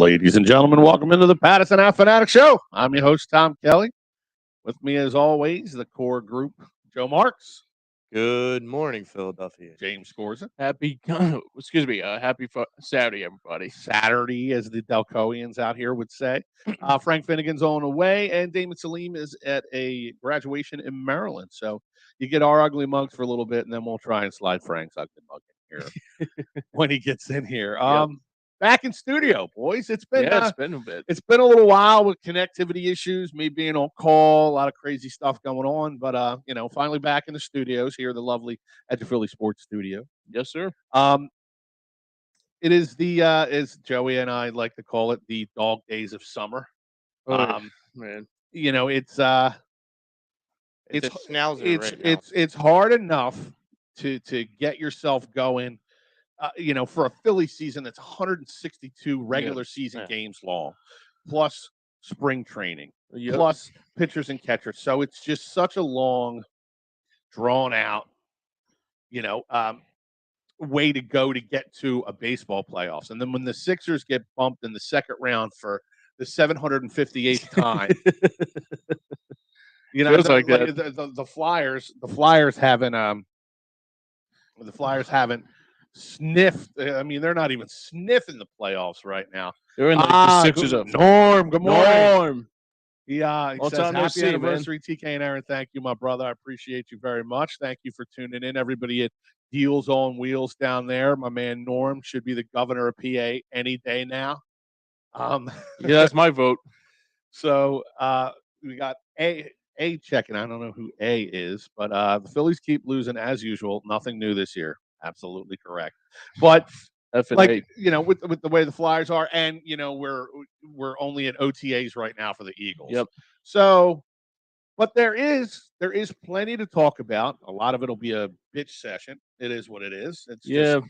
Ladies and gentlemen, welcome into the Pattison Ave Phanatics Show. I'm your host, Tom Kelly. With me, as always, the core group, Joe Marks, Good morning, Philadelphia. James Scorza. Happy Saturday, everybody. Saturday, as the Delcoians out here would say. Frank Finnegan's on the way, and Damon Salim is at a graduation in Maryland. So you get our ugly mugs for a little bit, and then we'll try and slide Frank's ugly mug in here when he gets in here. Yep. Back in studio, boys. It's been a bit. It's been a little while with connectivity issues, me being on call, a lot of crazy stuff going on. But finally back in the studios here, the lovely Edge of Philly Sports Studio. Yes, sir. It is the as Joey and I like to call it, the dog days of summer. Man, It's a schnauzer right now. it's hard enough to get yourself going. For a Philly season that's 162 regular season games long, plus spring training, plus pitchers and catchers. So it's just such a long, drawn out, way to go to get to a baseball playoffs. And then when the Sixers get bumped in the second round for the 758th time, feels like that. The Flyers haven't sniffed. I mean, they're not even sniffing the playoffs right now. They're in the Sixers up. Norm, good morning. Norm. Yeah, he All says, time no happy see, anniversary, TK and Aaron. Thank you, my brother. I appreciate you very much. Thank you for tuning in. Everybody at Deals on Wheels down there. My man Norm should be the governor of PA any day now. Yeah, that's my vote. So we got A checking. I don't know who A is, but the Phillies keep losing as usual. Nothing new this year. Absolutely correct. But with the way the Flyers are, and we're only at OTAs right now for the Eagles. Yep. So, but there is plenty to talk about. A lot of it'll be a bitch session. It is what it is. It's just,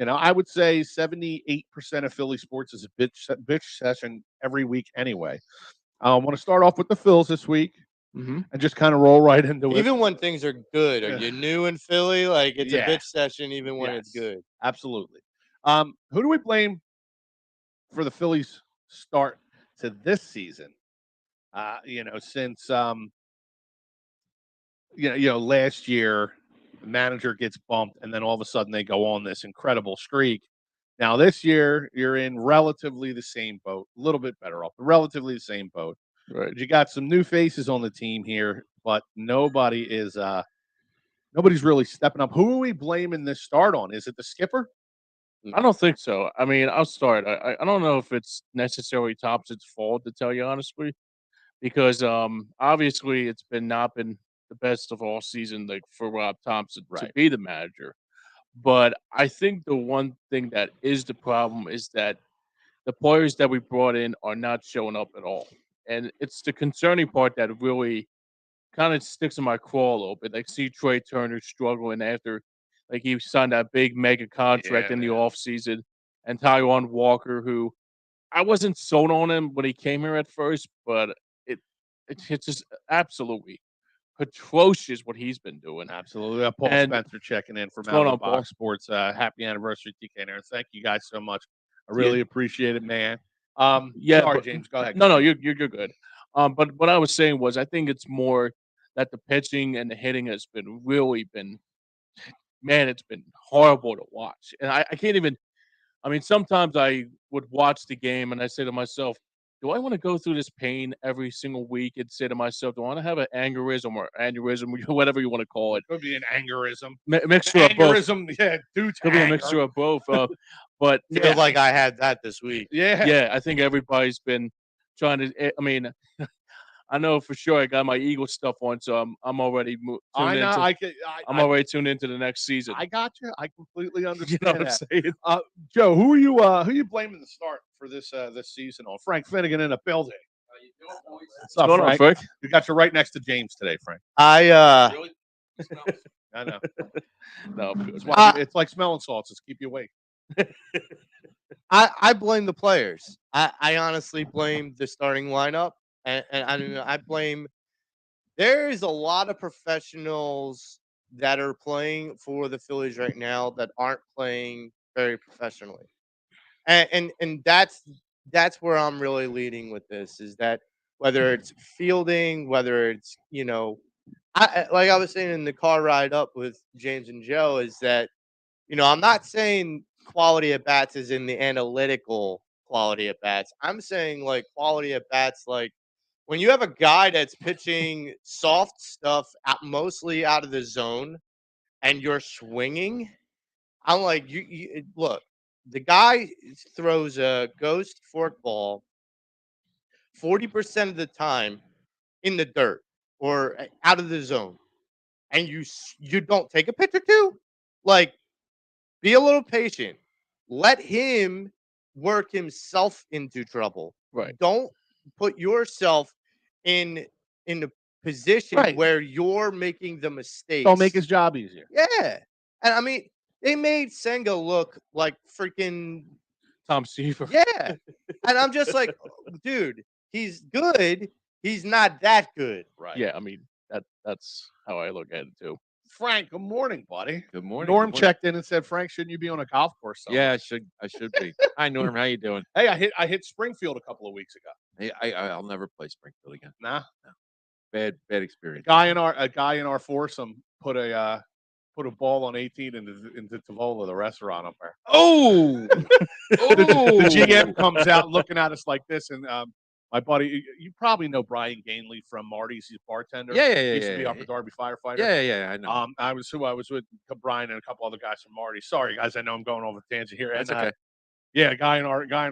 I would say 78% of Philly sports is a bitch session every week anyway. I want to start off with the Phils this week. Mm-hmm. And just kind of roll right into it. Even when things are good, are you new in Philly? It's a bitch session, even when it's good. Absolutely. Who do we blame for the Phillies' start to this season? Since last year, the manager gets bumped, and then all of a sudden they go on this incredible streak. Now this year, you're in relatively the same boat, a little bit better off, but relatively the same boat. Right. You got some new faces on the team here, but nobody's really stepping up. Who are we blaming this start on? Is it the skipper? I don't think so. I mean, I'll start. I don't know if it's necessarily Thompson's fault, to tell you honestly, because obviously it's not been the best of all season for Rob Thompson to be the manager. But I think the one thing that is the problem is that the players that we brought in are not showing up at all. And it's the concerning part that really kind of sticks in my craw a little bit. See Trey Turner struggling after he signed that big mega contract in the offseason, and Taijuan Walker, who I wasn't sold on him when he came here at first, but it's just absolutely atrocious what he's been doing. Absolutely. Paul Spencer checking in from out of Box Sports. Happy anniversary, TK and Aaron. Thank you guys so much. I really appreciate it, man. Sorry, James. Go ahead. No, you're good. But what I was saying was, I think it's more that the pitching and the hitting has been man, it's been horrible to watch. And I can't even. I mean, sometimes I would watch the game and I say to myself, do I want to go through this pain every single week and say to myself, do I want to have an aneurysm, whatever you want to call it? Could be an aneurysm. Mixture of both. Yeah, could be a mixture of both. But feels like I had that this week. Yeah. I think everybody's been trying to. I mean, I know for sure I got my Eagles stuff on, so I'm already tuned I'm already tuned into the next season. I got you. I completely understand. You know what I'm saying? Joe, who are you blaming the start for this season on? Frank Finnegan in a building. What's up, Frank? You got you right next to James today, Frank. Really? I know. No, it's like smelling salts. Just keep you awake. I blame the players. I honestly blame the starting lineup. And I blame. There is a lot of professionals that are playing for the Phillies right now that aren't playing very professionally, and that's that's where I'm really leading with this is that whether it's fielding, whether it's, like I was saying in the car ride up with James and Joe, is that, I'm not saying quality at bats is in the analytical quality at bats. I'm saying like quality at bats, like when you have a guy that's pitching soft stuff mostly out of the zone and you're swinging, I'm like, look, the guy throws a ghost forkball 40% of the time in the dirt or out of the zone, and you don't take a pitch or two. Like, be a little patient. Let him work himself into trouble. Right. Don't put yourself in in a position Right. where you're making the mistakes. Don't make his job easier. Yeah. And I mean, they made Senga look like freaking Tom Seaver. yeah. And I'm just like, dude, he's good. He's not that good. Right. Yeah, I mean that's how I look at it too. Frank, good morning, buddy. Good morning. Norm good morning. checked in and said, Frank, shouldn't you be on a golf course somewhere? Yeah, I should be. Hi, Norm. How you doing? Hey, I hit Springfield a couple of weeks ago. Hey, I'll never play Springfield again. Nah. Bad A experience. guy in our foursome put a ball on 18 into Tavola, the restaurant up there. Oh, The GM comes out looking at us like this, and my buddy, you probably know Brian Gainley from Marty's, he's a bartender. Yeah, He used to yeah, be yeah. Upper Darby firefighter. Yeah, I know. I was with Brian and a couple other guys from Marty. Sorry, guys, I know I'm going over the tangent here. That's And, okay. yeah, a guy in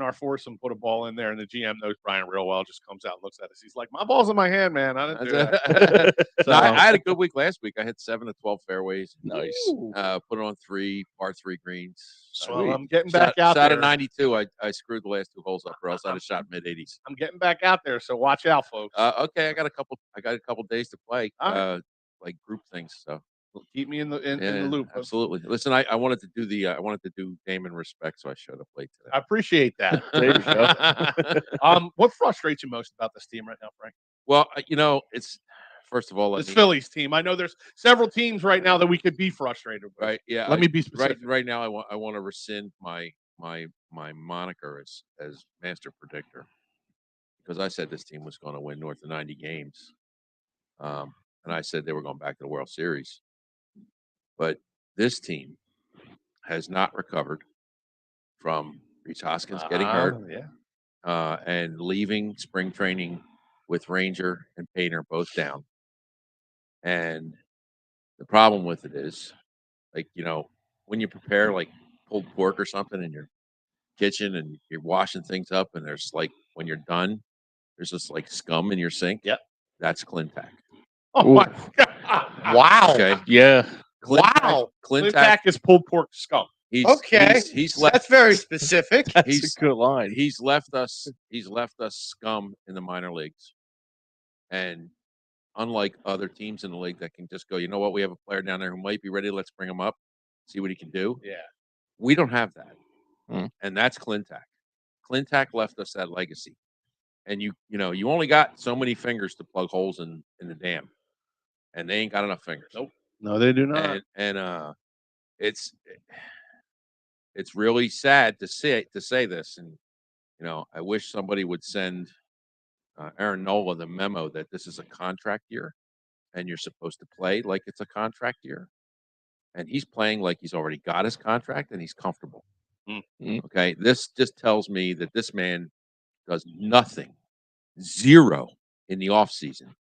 our foursome put a ball in there, and the GM knows Brian real well. Just comes out and looks at us. He's like, "My ball's in my hand, man. I didn't do that." No, I had a good week last week. I hit 7 of 12 fairways. Nice. Ooh. Put it on 3 par 3 greens. Well, I'm getting back out shot there. at 92. I screwed the last 2 holes up, or else I'd have shot mid 80s. I'm getting back out there, so watch out, folks. Okay, I got a couple days to play. All right. Like group things. So Keep me in the yeah, loop. absolutely. Listen, I wanted to do I wanted to do Damon respect, so I showed up late I appreciate that. There you go. today. What frustrates you most about this team right now, Frank? Well, it's first of all, This Phillies team. I know there's several teams right now that we could be frustrated with. right. Yeah, Let me be specific. right now. I want to rescind my moniker as master predictor, because I said this team was going to win north of 90 games, and I said they were going back to the World Series. But this team has not recovered from Reese Hoskins getting hurt Yeah. and leaving spring training with Ranger and Painter both down. And the problem with it is, like, when you prepare like pulled pork or something in your kitchen and you're washing things up, and there's like, when you're done, there's just like scum in your sink. Yep. That's Clintac. Oh Ooh. my God. Wow. Okay. Yeah. Wow. Clintac. Clintac is pulled pork scum. Okay. He's left. That's very specific. That's He's- a good line. He's left us scum in the minor leagues. And unlike other teams in the league that can just go, you know what, we have a player down there who might be ready, let's bring him up, see what he can do. Yeah. We don't have that. Hmm. And that's Clintac. Clintac left us that legacy. And you only got so many fingers to plug holes in the dam. And they ain't got enough fingers. Nope. No, they do not. And it's really sad to say this, and I wish somebody would send Aaron Nola the memo that this is a contract year, and you're supposed to play like it's a contract year, and he's playing like he's already got his contract and he's comfortable. Okay, this just tells me that this man does nothing, zero in the off season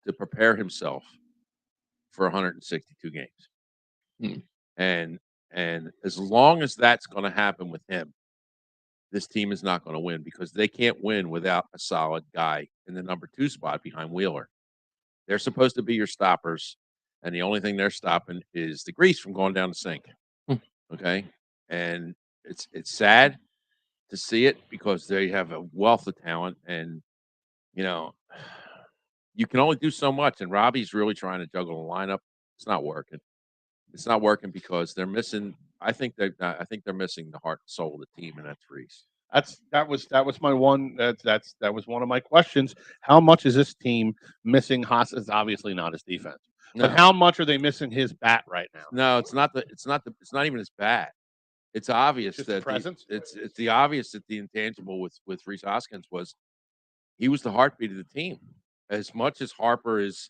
to prepare himself for 162 games. And as long as that's going to happen with him, this team is not going to win, because they can't win without a solid guy in the number 2 spot behind Wheeler. They're supposed to be your stoppers, and the only thing they're stopping is the grease from going down the sink. Okay, and it's sad to see it, because they have a wealth of talent, and you can only do so much. And Robbie's really trying to juggle the lineup. It's not working. It's not working because they're missing. I think they're missing the heart and soul of the team, and that's Reese. That was my one. That was one of my questions. How much is this team missing Haas? It's obviously not his defense, but how much are they missing his bat right now? No, it's not even his bat. it's obvious Just that the, presence? it's the obvious that the intangible with Reese Hoskins was he was the heartbeat of the team. As much as Harper is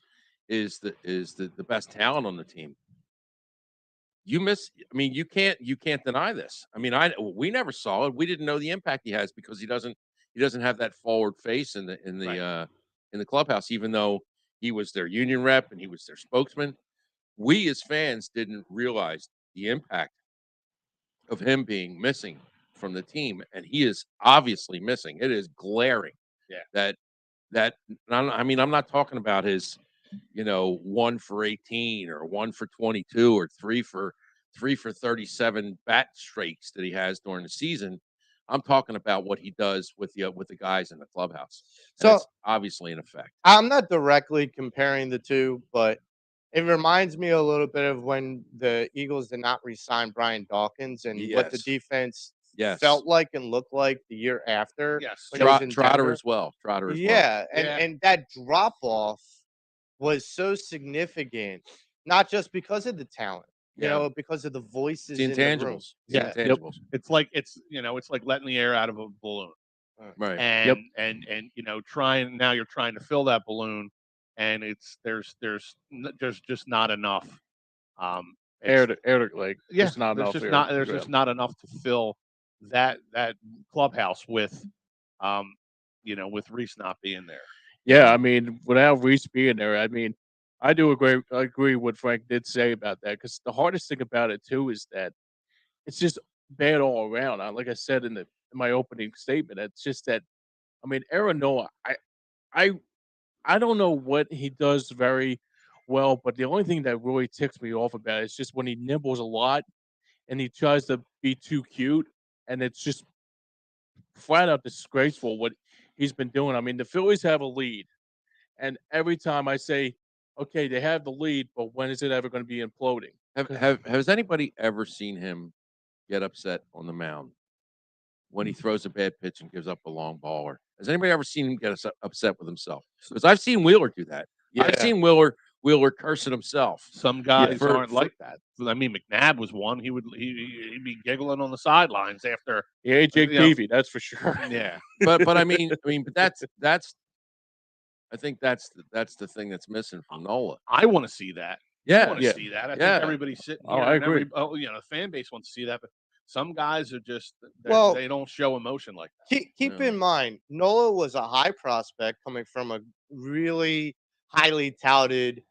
the best talent on the team, I mean, you can't deny this. I mean, we never saw it. We didn't know the impact he has because he doesn't have that forward face Right. In the clubhouse, even though he was their union rep and he was their spokesman. We as fans didn't realize the impact of him being missing from the team, and he is obviously missing. It is glaring. Yeah. I mean, I'm not talking about his, 1 for 18 or 1 for 22 or 3 for 37 bat streaks that he has during the season. I'm talking about what he does with the guys in the clubhouse. And So it's obviously an effect. I'm not directly comparing the two, but it reminds me a little bit of when the Eagles did not re-sign Brian Dawkins and what the Yes. defense Yes. felt like and looked like the year after. Yes. when he was in Trotter Denver. as well. Trotter as well. Yeah, and Yeah. and that drop off was so significant, not just because of the talent, Yeah. because of the voices It's the in the room. intangibles. It's the Yeah. Yep. intangibles. It's like it's like letting the air out of a balloon. Right. And you're trying to fill that balloon, and there's just not enough. Air It's- to like yeah, there's not enough air. there's just not enough to fill that clubhouse with, with Reese not being there. Yeah, I mean, without Reese being there, I mean, I do agree what Frank did say about that because the hardest thing about it too is that it's just bad all around. Like I said in my opening statement, it's just that I mean, Aaron Noah, I I don't know what he does very well, but the only thing that really ticks me off about it is just when he nibbles a lot and he tries to be too cute, and it's just flat out disgraceful what he's been doing. I mean, the Phillies have a lead, and every time I say, "Okay, they have the lead, but when is it ever going to be imploding?" Has anybody ever seen him get upset on the mound when he throws a bad pitch and gives up a long ball? Or has anybody ever seen him get upset with himself? Because I've seen Wheeler do that. I've Yeah. seen Wheeler curse at himself. Some guys for- aren't for- like that. I mean, McNabb was one. He'd be giggling on the sidelines after. Yeah, Jake you know, Peavy, that's for sure. Yeah. But I mean, but that's I think that's the thing that's missing from Nola. I want to see that. I Yeah, want to Yeah. see that. I Yeah. think everybody's sitting Oh, here. I and agree. the fan base wants to see that, but some guys are just Well- they don't show emotion like that. Keep No. in mind, Nola was a high prospect coming from a really highly touted,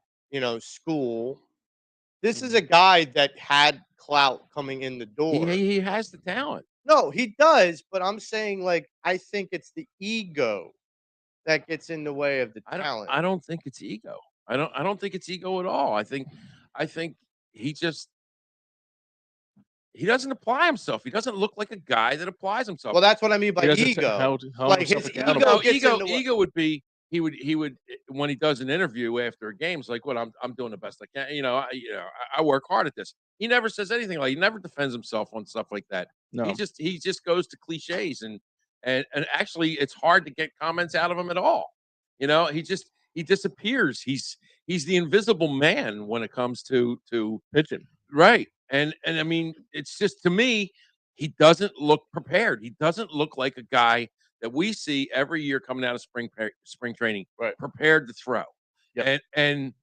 school. This is a guy that had clout coming in the door. he has the talent. No, he does, but I'm saying I think it's the ego that gets in the way of the talent. I don't think it's ego. I don't think it's ego at all. I think he just he doesn't apply himself. He doesn't look like a guy that applies himself. Well, that's what I mean by He doesn't ego. hold Like, himself his accountable. ego No, gets in the way. ego would be he would when he does an interview after a game, it's like, "What I'm doing the best I can." I work hard at this. He never says anything like he never defends himself on stuff like that. No. He just goes to cliches and actually it's hard to get comments out of him at all. He disappears. He's the invisible man when it comes to Pitching. right. And I mean, it's just to me, he doesn't look prepared. He doesn't look like a guy that we see every year coming out of spring training, Right. prepared to throw. Yep. And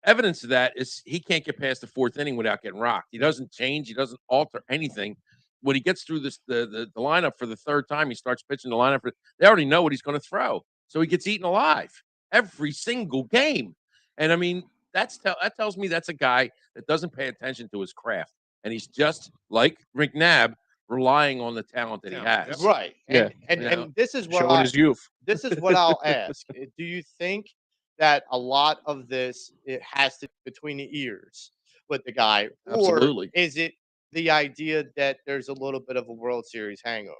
evidence of that is he can't get past the fourth inning without getting rocked. He doesn't change. He doesn't alter anything. When he gets through the lineup for the third time, he starts pitching the lineup. They already know what he's going to throw, so he gets eaten alive every single game. And I mean, that tells me that's a guy that doesn't pay attention to his craft, and he's just like McNabb, relying on the talent that he Talent, has. Right. Yeah. And this is what Showing his youth. this is what I'll ask. Do you think that a lot of this it has to between the ears with the guy, Absolutely. or is it the idea that there's a little bit of a World Series hangover?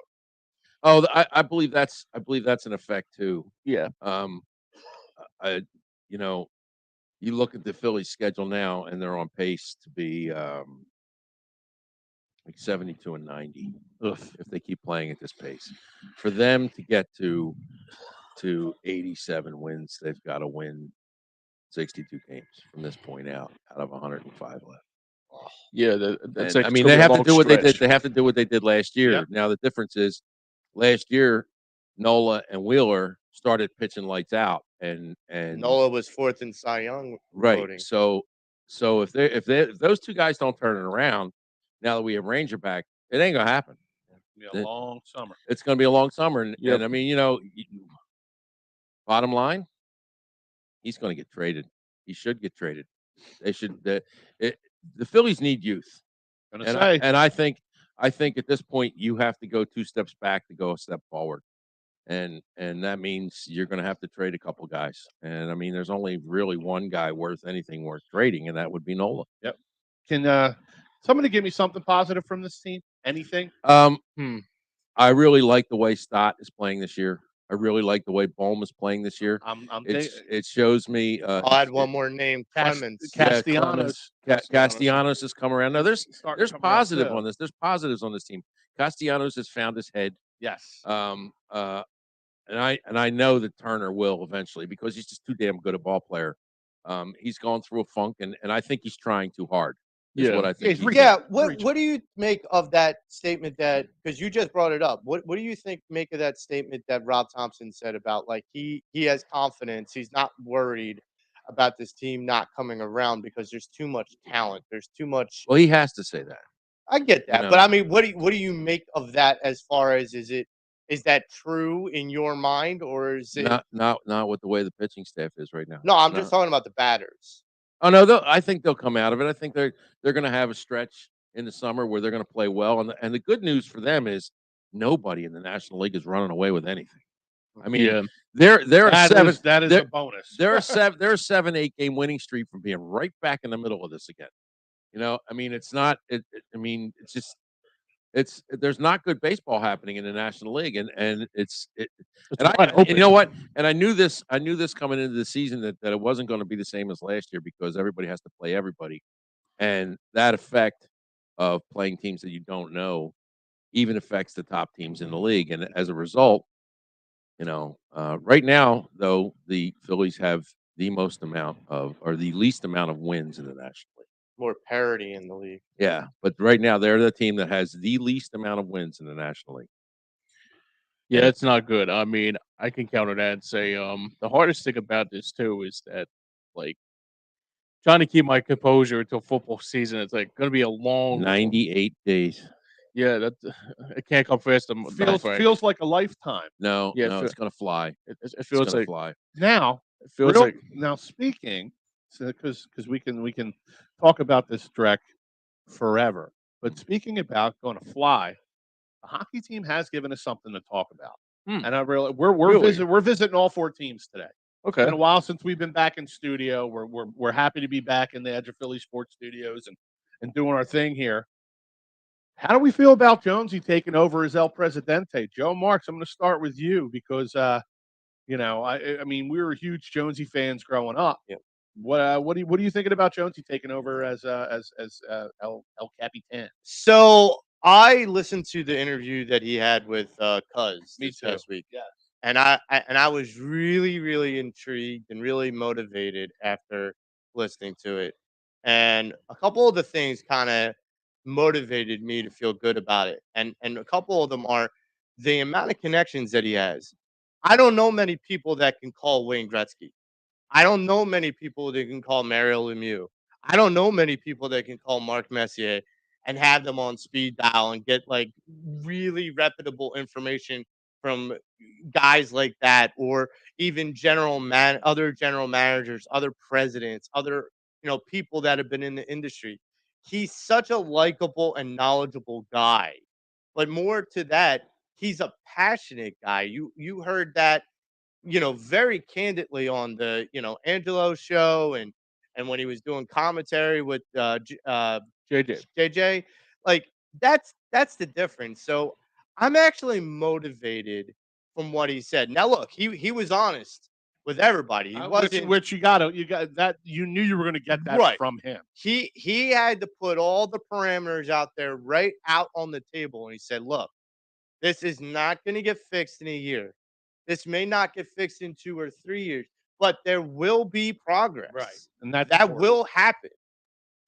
Oh, I believe that's an effect too. Yeah. I you look at the Phillies schedule now, and they're on pace to be like 72 and 90 if they keep playing at this pace. For them to get to 87 wins, they've got to win 62 games from this point out of 105 left. Yeah, that's And like I it's mean, gonna they be a have to long do what they did. stretch. They have to do what they did last year. Yep. Now the difference is, last year, Nola and Wheeler started pitching lights out, and Nola was fourth in Cy Young right. voting. So if those two guys don't turn it around, now that we have Ranger back, it ain't gonna happen. It'll be a long summer. It's gonna be a long summer, and, Yep. and I mean, bottom line, he's gonna get traded. He should get traded. They should. The Phillies need youth. Gonna And say I think at this point you have to go 2 steps back to go a step forward. And that means you're going to have to trade a couple guys. And I mean, there's only really one guy worth anything worth trading, and that would be Nola. can somebody give me something positive from this team? Anything? I really like the way Stott is playing this year. I really like the way Bohm is playing this year. I'm It shows me. I'll add one more name, Clemens. Castellanos. Castellanos has come around. Now there's Starting to come around, positive too. on this. There's positives on this team. Castellanos has found his head. Yes. And I know that Turner will eventually, because he's just too damn good a ball player. He's gone through a funk, and I think he's trying too hard. Is Yeah. what I think. he's Yeah, doing. what do you make of that statement that, because you just brought it up, what do you make of that statement that Rob Thompson said about, like, he has confidence, he's not worried about this team not coming around because there's too much talent, there's too much. Well, he has to say that. I get that, know. but I mean, what do you make of that, as far as, is that true in your mind, or is it Not with the way the pitching staff is right now. No, I'm just talking about the batters. Oh no, I think they'll come out of it. I think they're going to have a stretch in the summer where they're going to play well. And the good news for them is nobody in the National League is running away with anything. I mean, Yeah. they're That seven. is they're- a bonus. They're a 7-8 game winning streak from being right back in the middle of this again. I mean, it's not. I mean, it's just. There's not good baseball happening in the National League, and It's and wide open. you know what? And I knew this coming into the season that it wasn't going to be the same as last year, because everybody has to play everybody, and that effect of playing teams that you don't know even affects the top teams in the league. And as a result, right now though, the Phillies have the least amount of wins in the National League. More parity in the league. Yeah, but right now they're the team that has the least amount of wins in the National League. Yeah, it's not good. I mean, I can counter that and say, the hardest thing about this too is that, like, trying to keep my composure until football season. It's like going to be a long 98 days. Yeah, that it can't come fast. Feels like a lifetime. No, Yeah, it's going to fly. It It's feels going like to fly. Now, it feels like now speaking, because we can talk about this, Drek, forever. But speaking about going to fly, the hockey team has given us something to talk about, and we're Really? we're visiting all 4 teams today. okay. It's been a while since we've been back in studio. We're happy to be back in the Edge of Philly Sports Studios and doing our thing here. How do we feel about Jonesy taking over as El Presidente? Joe Marks, I'm going to start with you because I mean, we were huge Jonesy fans growing up. Yep. What are you thinking about Jonesy taking over as El Capitan? So I listened to the interview that he had with Cuz Me this too. past week. Yes. And I was really, really intrigued and really motivated after listening to it. And a couple of the things kind of motivated me to feel good about it. And a couple of them are the amount of connections that he has. I don't know many people that can call Wayne Gretzky. I don't know many people that can call Mario Lemieux. I don't know many people that can call Mark Messier and have them on speed dial and get, like, really reputable information from guys like that, or even other general managers, other presidents, other, people that have been in the industry. He's such a likable and knowledgeable guy. But more to that, he's a passionate guy. You heard that, very candidly on the, Angelo show, and when he was doing commentary with JJ. JJ. Like, that's the difference. So I'm actually motivated from what he said. Now look, he was honest with everybody. He wasn't Which you got that you knew you were going to get that Right. from him. he had to put all the parameters out there, right out on the table, and he said, "Look, this is not going to get fixed in a year. This may not get fixed in 2 or 3 years, but there will be progress. Right. And that's That important. will happen."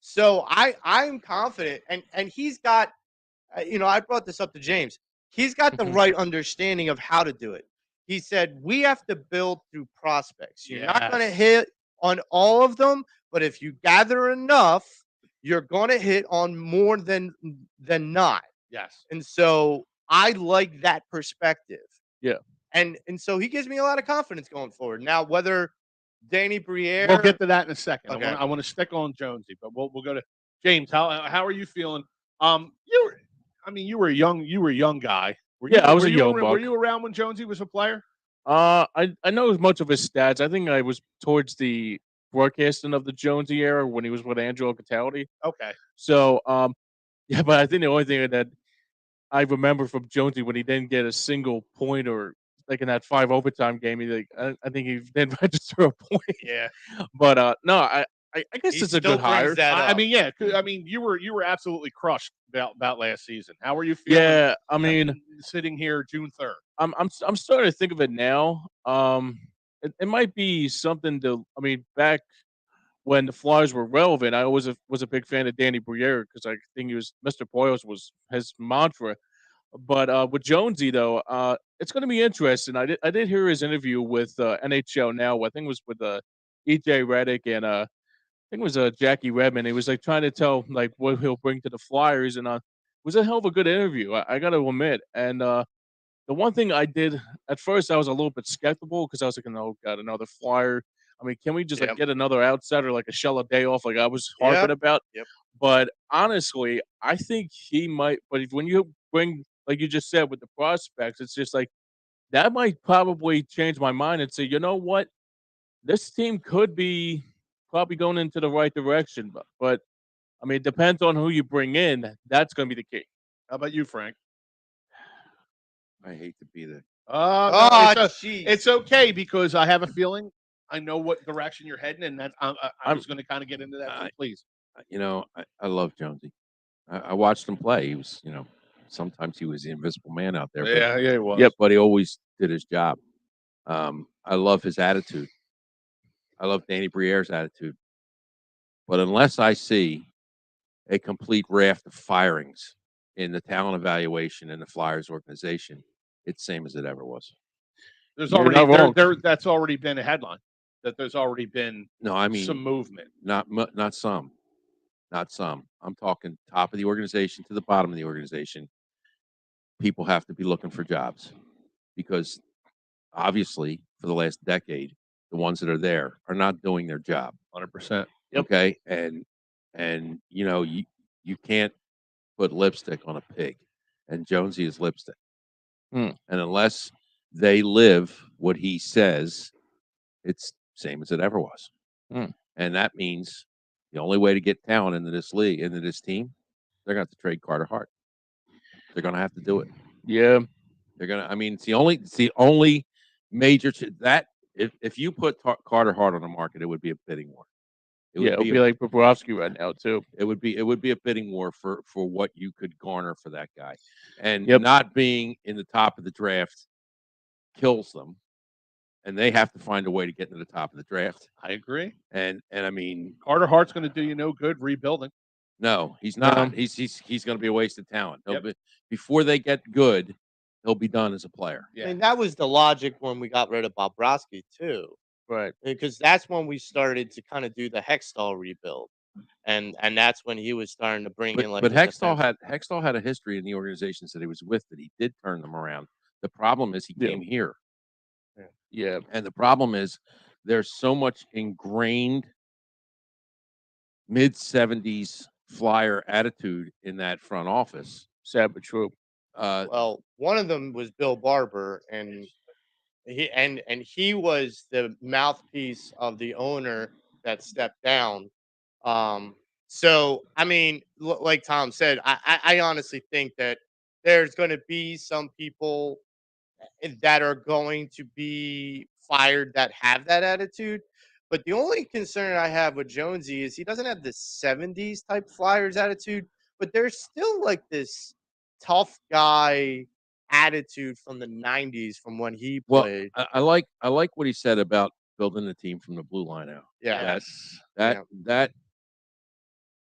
So I'm confident, and he's got, I brought this up to James. He's got the right understanding of how to do it. He said we have to build through prospects. You're not going to Yes. hit on all of them, but if you gather enough, you're going to hit on more than not. Yes. And so I like that perspective. Yeah. And so he gives me a lot of confidence going forward. Now, whether Danny Briere, We'll get to that in a second. Okay. I want to stick on Jonesy, but we'll go to James. How are you feeling? You were a young guy. Yeah, I was a young Were buck. you around when Jonesy was a player? I know as much of his stats. I think I was towards the broadcasting of the Jonesy era when he was with Angelo Cataldi. Okay. So, yeah, but I think the only thing that I remember from Jonesy when he didn't get a single point or like in that 5 overtime game, I think he didn't register a point. Yeah. But no, I guess he it's a still good hire. brings that I up. mean, yeah. I mean, you were absolutely crushed about last season. How were you feeling? Yeah, I mean, sitting here June 3rd. I'm starting to think of it now. It might be something to. I mean, back when the Flyers were relevant, I always was a big fan of Danny Briere because I think he was Mr. Boyles was his mantra. But with Jonesy though, it's going to be interesting. I did hear his interview with NHL Now. I think it was with EJ Redick and I think it was Jackie Redmond. He was like trying to tell like what he'll bring to the Flyers, and it was a hell of a good interview. I got to admit, and the one thing I did at first, I was a little bit skeptical because I was like, "Oh God, another Flyer." I mean, can we just like Yep. get another outsider like a Shella Day off, like I was Yep. harping about? Yep. But honestly, I think he might. But when you bring, like you just said, with the prospects, it's just like that might probably change my mind and say, you know what, this team could be probably going into the right direction. But I mean, it depends on who you bring in. That's going to be the key. How about you, Frank? I hate to be the No, jeez. it's okay because I have a feeling I know what direction you're heading, and that I was going to kind of get into that. So please. I love Jonesy. I watched him play. He was, sometimes he was the invisible man out there. Yeah, he was. Yep. But he always did his job. I love his attitude. I love Danny Briere's attitude. But unless I see a complete raft of firings in the talent evaluation in the Flyers organization, it's same as it ever was. There's You're already not wrong. that's already been a headline that there's already been No, I mean some movement. not some. I'm talking top of the organization to the bottom of the organization. People have to be looking for jobs because obviously for the last decade, the ones that are there are not doing their job. 100%. Yep. Okay, and you can't put lipstick on a pig, and Jonesy is lipstick. Hmm. And unless they live what he says, it's same as it ever was. Hmm. And that means the only way to get talent into this league, into this team, they're going to have to trade Carter Hart. They're going to have to do it. Yeah. They're going to. I mean, it's the only major that if you put Carter Hart on the market, it would be a bidding war. It would be like Bobrovsky right now too. It would be a bidding war for what you could garner for that guy, and Yep. not being in the top of the draft kills them, and they have to find a way to get into the top of the draft. I agree. And I mean, Carter Hart's going to do you no good rebuilding. no, he's not. No. He's going to be a waste of talent. Yep. Before they get good, he'll be done as a player. I mean, that was the logic when we got rid of Bobrovsky too, Right. because that's when we started to kind of do the Hextall rebuild, and that's when he was starting to bring in like. But the Hextall defense. had a history in the organizations that he was with that he did turn them around. The problem is he Yeah. came here. Yeah. And the problem is there's so much ingrained mid-70s Flyer attitude in that front office. Sad but true. Well, one of them was Bill Barber, and he was the mouthpiece of the owner that stepped down. So I mean, like Tom said, I honestly think that there's going to be some people that are going to be fired that have that attitude. But the only concern I have with Jonesy is he doesn't have the 70s type Flyers attitude, but there's still like this tough guy attitude from the 90s from when he Well, played. I like what he said about building the team from the blue line out. Yeah. Yes. That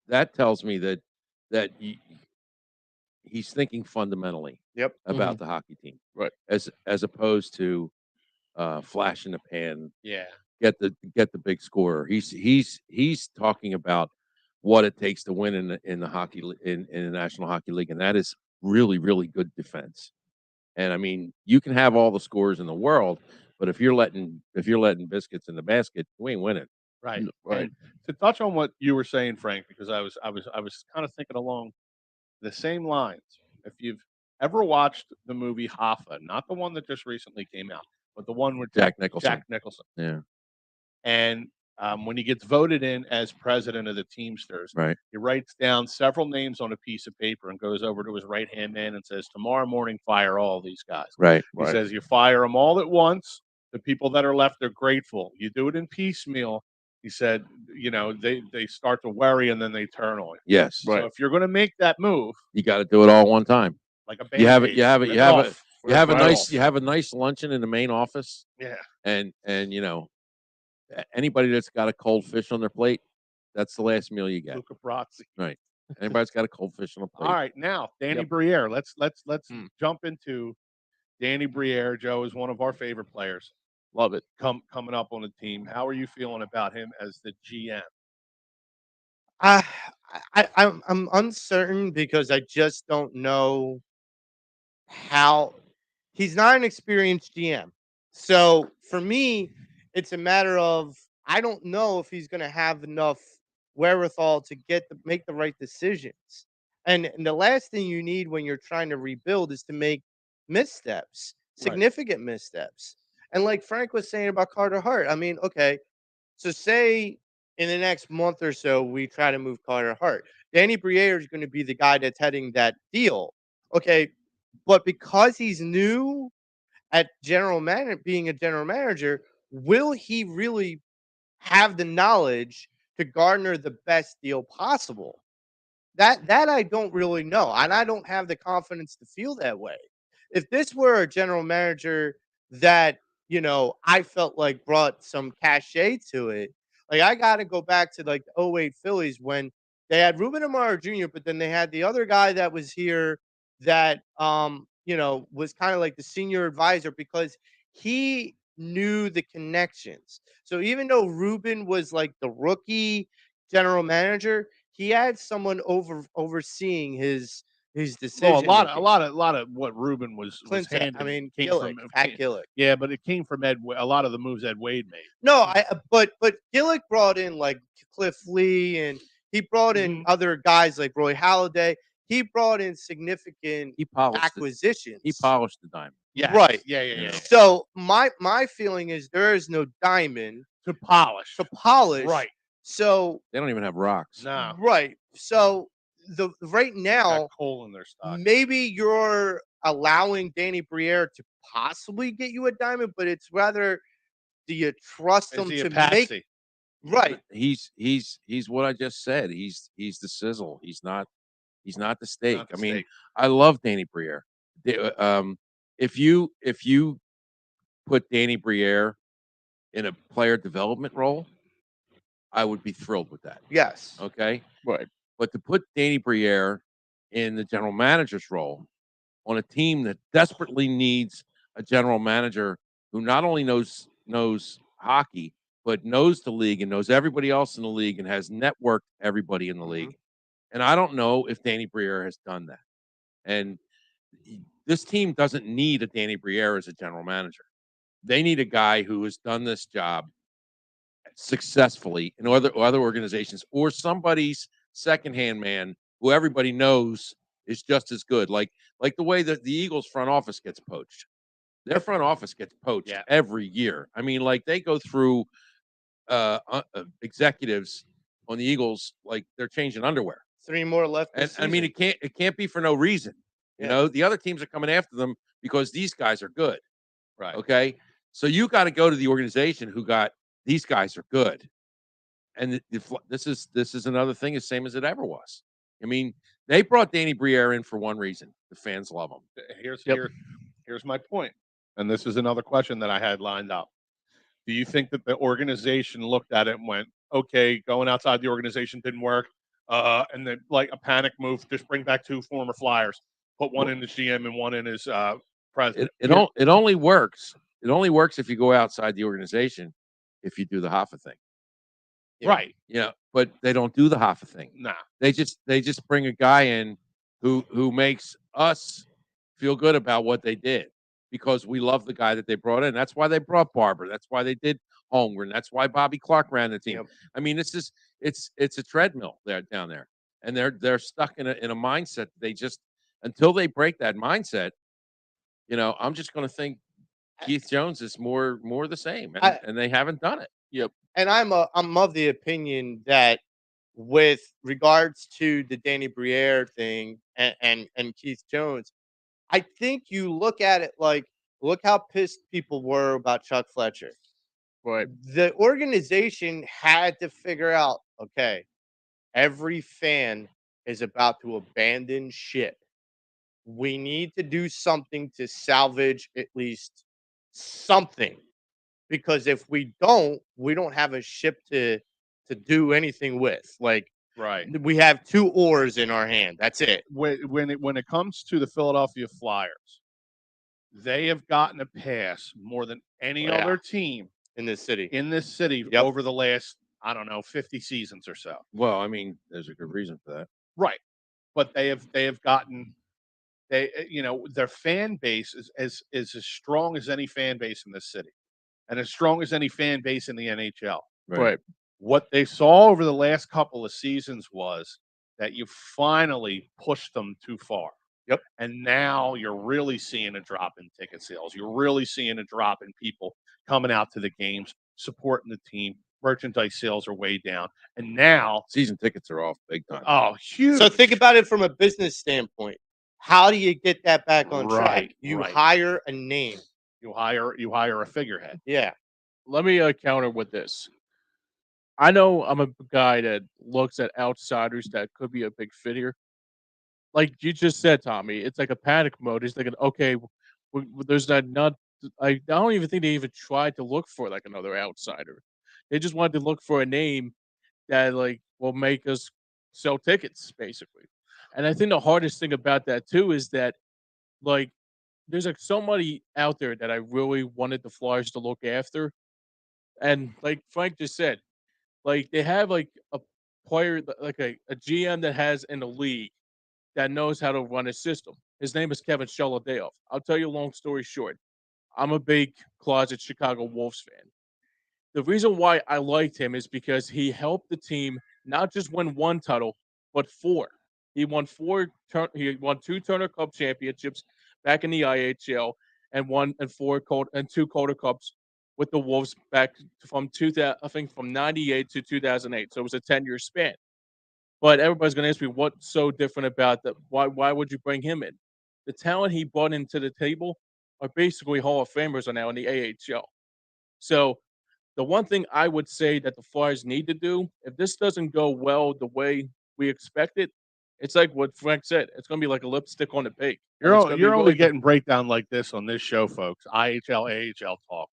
that tells me that he's thinking fundamentally Yep. about the hockey team, Right. as opposed to flash in the pan, Yeah. get the big scorer. He's talking about what it takes to win in the in the National Hockey League, and that is really really good defense. And I mean, you can have all the scores in the world, but if you're letting biscuits in the basket, you ain't winning. Right. Right. And to touch on what you were saying, Frank, because I was kind of thinking along the same lines. If you've ever watched the movie Hoffa, not the one that just recently came out, but the one with Jack Nicholson. Jack Nicholson, Yeah, and when he gets voted in as president of the Teamsters, right. he writes down several names on a piece of paper and goes over to his right hand man and says, "Tomorrow morning, fire all these guys." Right. He Right. says, "You fire them all at once. The people that are left are grateful. You do it in piecemeal." He said, they start to worry and then they turn on you. Yes. Right. So if you're going to make that move, You got to do it all one time. like a You have Band-Aid, you have rip you have a off, you have a rip nice off. you have a nice luncheon in the main office, Yeah. and anybody that's got a cold fish on their plate, that's the last meal you get. Luca Brasi. Right. Anybody's got a cold fish on a plate. All right, now Danny Yep. Briere. Let's Hmm. jump into Danny Briere. Joe is one of our favorite players. Love it. Coming up on the team. How are you feeling about him as the GM? I'm uncertain because I just don't know how he's not an experienced GM. So for me, it's a matter of I don't know if he's going to have enough wherewithal to make the right decisions. And the last thing you need when you're trying to rebuild is to make missteps, Right. significant missteps. And like Frank was saying about Carter Hart, I mean, okay, so say in the next month or so we try to move Carter Hart. Danny Briere is going to be the guy that's heading that deal. Okay, but because he's new at being a general manager, will he really have the knowledge to garner the best deal possible? That I don't really know, and I don't have the confidence to feel that way. If this were a general manager that, I felt like brought some cachet to it, like I got to go back to like the '08 Phillies when they had Ruben Amaro Jr., but then they had the other guy that was here that was kind of like the senior advisor because he knew the connections. So even though Ruben was like the rookie general manager, he had someone overseeing his Well, decision. a lot of what Ruben was Clinton, handed I mean, came Gillick, from Pat Gillick. yeah, but it came from a lot of the moves Ed Wade made. No, but Gillick brought in like Cliff Lee, and he brought in other guys like Roy Halladay. He brought in significant He polished acquisitions. He polished the diamond. Yes. Right. Yeah. So my feeling is there is no diamond To polish. Right. So They don't even have rocks. No. right. So right now Got coal in their stock. maybe you're allowing Danny Briere to possibly get you a diamond, but it's rather do you trust Is him he a to patsy? right? He's what I just said. He's the sizzle. He's not the steak. Not the I mean, steak. I love Danny Briere. If you put Danny Briere in a player development role, I would be thrilled with that. Yes. Okay. Right. But to put Danny Briere in the general manager's role on a team that desperately needs a general manager who not only knows hockey, but knows the league and knows everybody else in the league and has networked everybody in the league. And I don't know if Danny Briere has done that. And this team doesn't need a Danny Briere as a general manager. They need a guy who has done this job successfully in other organizations, or somebody's secondhand man who everybody knows is just as good. Like the way that the Eagles front office gets poached. Their front office gets poached every year. I mean, like they go through executives on the Eagles like they're changing underwear. 3 more left. And I mean, it can't be for no reason. You know, the other teams are coming after them because these guys are good. Right. Okay. So you got to go to the organization who got these guys are good. And this is another thing, the same as it ever was. I mean, they brought Danny Briere in for one reason: the fans love him. Here's my point, and this is another question that I had lined up. Do you think that the organization looked at it and went, "Okay, going outside the organization didn't work. and then like a panic move, just bring back 2 former Flyers, put one in as GM and one in as president. It only works. It only works if you go outside the organization. If you do the Hoffa thing, Yeah. Right? but they don't do the Hoffa thing. Nah. They just bring a guy in who makes us feel good about what they did because we love the guy that they brought in. That's why they brought Barber. That's why they did Holmgren. That's why Bobby Clark ran the team. Yep. I mean, it's a treadmill there down there, and they're stuck in a mindset. They just until they break that mindset, I'm just going to think Keith Jones is more the same, and they haven't done it. Yep. And I'm of the opinion that with regards to the Danny Briere thing and Keith Jones, I think you look at it like, look how pissed people were about Chuck Fletcher. Right. The organization had to figure out, okay, every fan is about to abandon ship. We need to do something to salvage at least something. Because if we don't have a ship to do anything with. Like, Right. we have 2 oars in our hand. That's it. When it comes to the Philadelphia Flyers, they have gotten a pass more than any Yeah. other team In this city. Yep. over the last, I don't know, 50 seasons or so. Well, I mean, there's a good reason for that. Right. But they have gotten their fan base is as strong as any fan base in this city and as strong as any fan base in the NHL. Right. What they saw over the last couple of seasons was that you finally pushed them too far. Yep. And now you're really seeing a drop in ticket sales. You're really seeing a drop in people coming out to the games, supporting the team. Merchandise sales are way down. And now, Season tickets are off big time. oh, huge. So think about it from a business standpoint. How do you get that back on track? Right, You right. hire a name. You hire a figurehead. Yeah. Let me counter with this. I know I'm a guy that looks at outsiders that could be a big fit here. Like you just said, Tommy, it's like a panic mode. He's thinking, okay, there's not. I don't even think they even tried to look for like another outsider. They just wanted to look for a name that like will make us sell tickets, basically. And I think the hardest thing about that too is that like there's like somebody out there that I really wanted the Flyers to look after. And like Frank just said, like they have like a player like a GM that has in the league that knows how to run a system. His name is Kevin Sheladeoff. I'll tell you a long story short. I'm a big closet Chicago Wolves fan. The reason why I liked him is because he helped the team not just win 1 title, but 4. He won 4. He won 2 Turner Cup championships back in the IHL, and 2 Calder Cups with the Wolves back from 2000. I think from '98 to 2008. So it was a 10-year span. But everybody's going to ask me what's so different about that. Why would you bring him in? The talent he brought into the table are basically Hall of Famers are now in the AHL. So the one thing I would say that the Flyers need to do, if this doesn't go well the way we expect it, it's like what Frank said. It's going to be like a lipstick on a pig. You're only getting breakdown like this on this show, folks. IHL, AHL talk.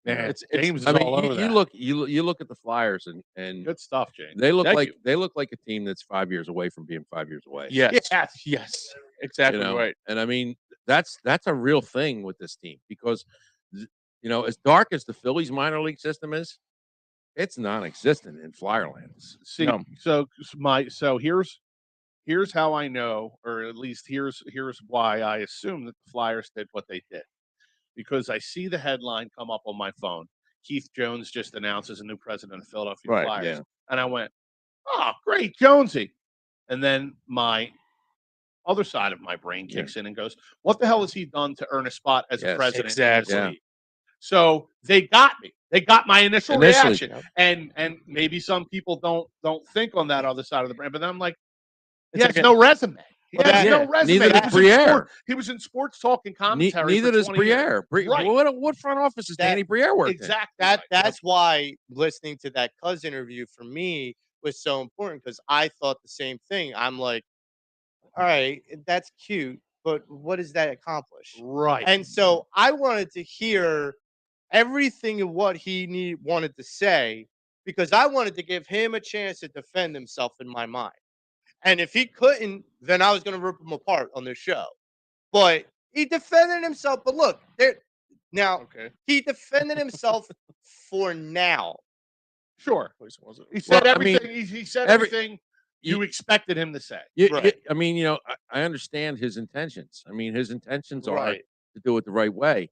Man, It's- James is I mean, all over you that. look at the Flyers and Good stuff, James. they look Thank like you. they look like a team that's 5 years away from being 5 years away. Yes, yes, exactly right. And I mean, that's a real thing with this team because as dark as the Phillies minor league system is, it's non-existent in Flyerland. See, No. so here's how I know, or at least here's why I assume that the Flyers did what they did. Because I see the headline come up on my phone. Keith Jones just announced as a new president of Philadelphia Right, Flyers. yeah. And I went, oh, great, Jonesy. And then my other side of my brain kicks in and goes, what the hell has he done to earn a spot as a Yes, president in this exactly. Yeah. league? So they got me. They got my initial Initially, reaction. And maybe some people don't think on that other side of the brain. But then I'm like, he It's has like no resume. He Well, has that- no resume. neither He does was in Briere. He was in sports talk and commentary. Neither for does 20 years. Briere. Right. What front office is That- Danny Briere working? Exactly. right. That's why listening to that Cuz interview for me was so important because I thought the same thing. I'm like, all right, that's cute, but what does that accomplish? Right. And so I wanted to hear everything of what he wanted to say because I wanted to give him a chance to defend himself in my mind. And if he couldn't, then I was going to rip him apart on this show. But he defended himself. But look, now Okay. he defended himself for now. Sure. Place was it? He said Well, I mean, everything. he said every- everything you expected him to say. Right. I mean, I understand his intentions. I mean, his intentions are Right. to do it the right way.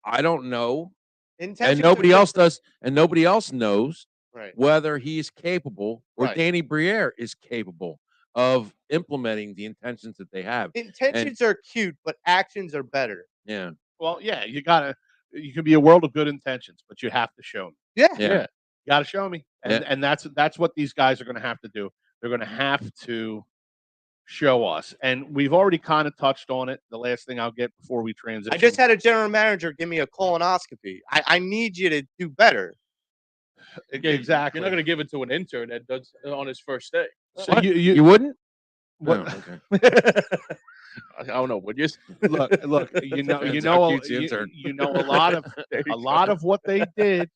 I don't know, and Intentions are nobody else different. does, and nobody else knows Right. whether he is capable or Right. Danny Briere is capable of implementing the intentions that they have. Intentions are cute, but actions are better. Yeah, Well, yeah, you can be a world of good intentions, but you have to show me. Yeah. yeah. You got to show me, and Yeah. and that's what these guys are going to have to do. They're going to have to show us, and we've already kind of touched on it. The last thing I'll get before we transition. I just had a general manager give me a colonoscopy. I need you to do better. Yeah, exactly. You're not going to give it to an intern that does on his first day. So What? you You wouldn't? what? Oh, okay. I don't know. Would you? look, you know, Depends how cute's the intern. you know, a lot of There you a go. lot of what they did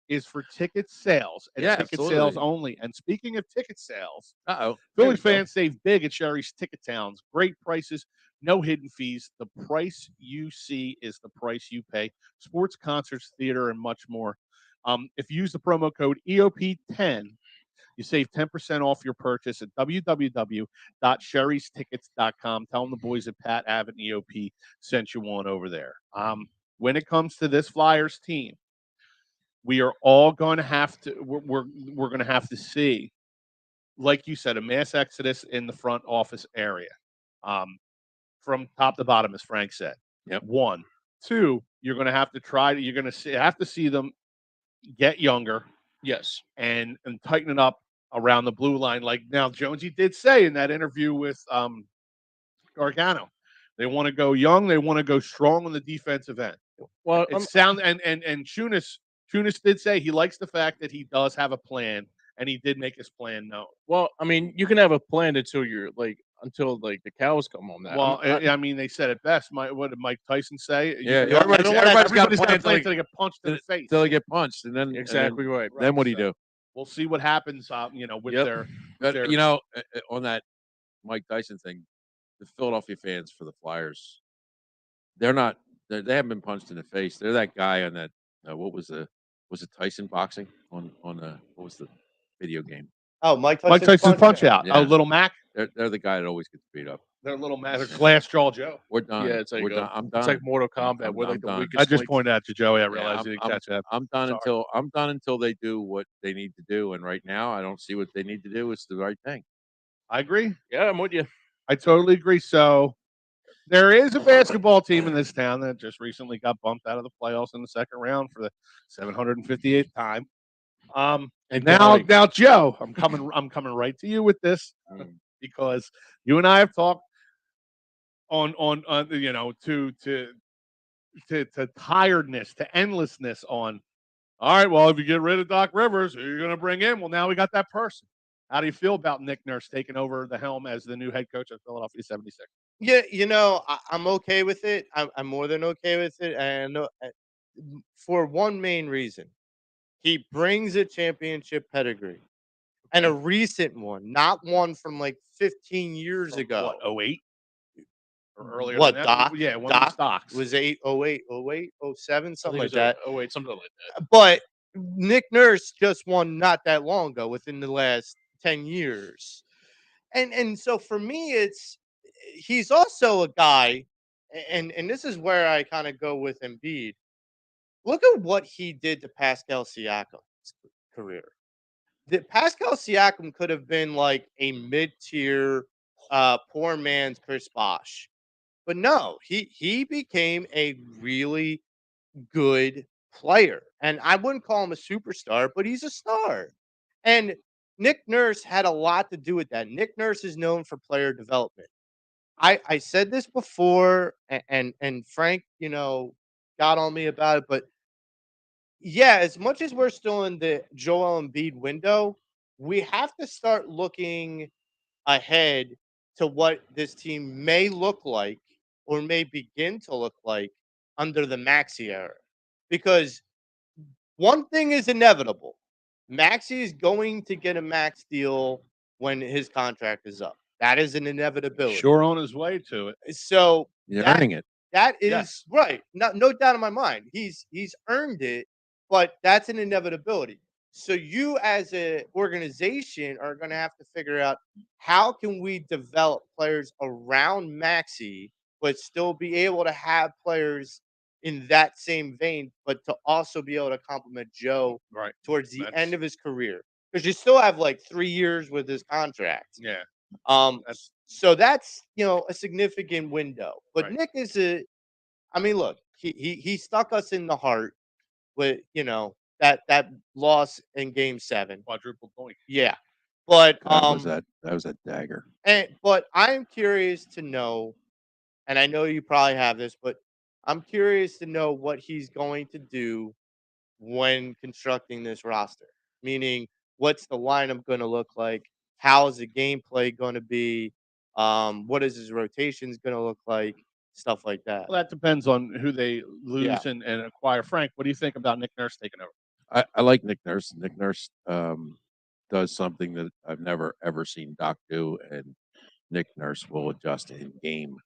is for ticket sales and Yeah, ticket sales absolutely. only. And speaking of ticket sales, Uh-oh. Philly There we go. fans save big at Sherry's Ticket Towns. Great prices, no hidden fees. The price you see is the price you pay. Sports, concerts, theater, and much more. If you use the promo code EOP10, you save 10% off your purchase at www.sherrystickets.com. Tell them the boys at Pat Ave and EOP sent you on over there. When it comes to this Flyers team, we are all going to have to we're going to have to see, like you said, a mass exodus in the front office area, from top to bottom, as Frank said. Yep. 1, 2, you're going to have to have to see them get younger Yes. and tighten it up around the blue line. Like now, Jonesy did say in that interview with Gargano, they want to go young, they want to go strong on the defensive end. Well, It sounds and Tunis did say he likes the fact that he does have a plan, and he did make his plan known. well, I mean, you can have a plan until until the cows come home. Well, I mean, they said it best. What did Mike Tyson say? Yeah, You- everybody's got a everybody's got plan a plan till until they get punched in the face. they get punched, and then exactly right. Then what do you do? We'll see what happens. With Yep. their But, their on that Mike Tyson thing, the Philadelphia fans for the Flyers, they haven't been punched in the face. They're that guy on that. What was it Tyson boxing on what was the video game? Oh, Mike Tyson's punch out. Yeah. Oh, Little Mac. They're the guy that always gets beat up. They're Little Mac. They're Glass Jaw Joe. We're done. Yeah, it's like We're done. I'm done. It's like Mortal Kombat. I'm- We're I'm like the done. weakest. I just link. pointed out to Joey. I Yeah, realized you didn't catch that. I'm done Sorry. until they do what they need to do. And right now, I don't see what they need to do. It's the right thing. I agree. Yeah, I'm with you. I totally agree. So there is a basketball team in this town that just recently got bumped out of the playoffs in the second round for the 758th time. And Now, Joe, I'm coming right to you with this Mm. because you and I have talked on to tiredness, to endlessness on. All right, well, if you get rid of Doc Rivers, who are you going to bring in? Well, now we got that person. How do you feel about Nick Nurse taking over the helm as the new head coach of Philadelphia 76? Yeah, I'm okay with it. I'm more than okay with it, and for one main reason, he brings a championship pedigree and a recent one, not one from like 15 years ago. What, 08? Or earlier What, than that? Doc? Yeah, one of the Doc stocks. was 08, 07, I something think like that. Oh wait, something like that. But Nick Nurse just won not that long ago, within the last 10 years. And so for me, he's also a guy, and this is where I kind of go with Embiid. Look at what he did to Pascal Siakam's career. Pascal Siakam could have been like a mid-tier, poor man's Chris Bosh. But no, he became a really good player. And I wouldn't call him a superstar, but he's a star. And Nick Nurse had a lot to do with that. Nick Nurse is known for player development. I said this before, and Frank, got on me about it, but yeah, as much as we're still in the Joel Embiid window, we have to start looking ahead to what this team may look like or may begin to look like under the Maxi era. Because one thing is inevitable. Maxi is going to get a max deal when his contract is up. That is an inevitability. Sure on his way to it. So You're that earning it. that is Yes. right. No doubt in my mind. He's earned it, but that's an inevitability. So you as an organization are going to have to figure out how can we develop players around Maxi, but still be able to have players in that same vein, but to also be able to complement Joe Right. towards the That's- end of his career. Because you still have like 3 years with his contract. Yeah. That's So that's a significant window. But Right. Nick is look, he stuck us in the heart with that loss in game 7. quadruple point. Yeah. But That was a dagger. but I'm curious to know, and I know you probably have this, but I'm curious to know what he's going to do when constructing this roster. Meaning, what's the lineup going to look like? How is the gameplay going to be? What is his rotations going to look like? Stuff like that. Well, that depends on who they lose Yeah. and acquire. Frank, what do you think about Nick Nurse taking over? I like Nick Nurse. Nick Nurse does something that I've never ever seen Doc do, and Nick Nurse will adjust in game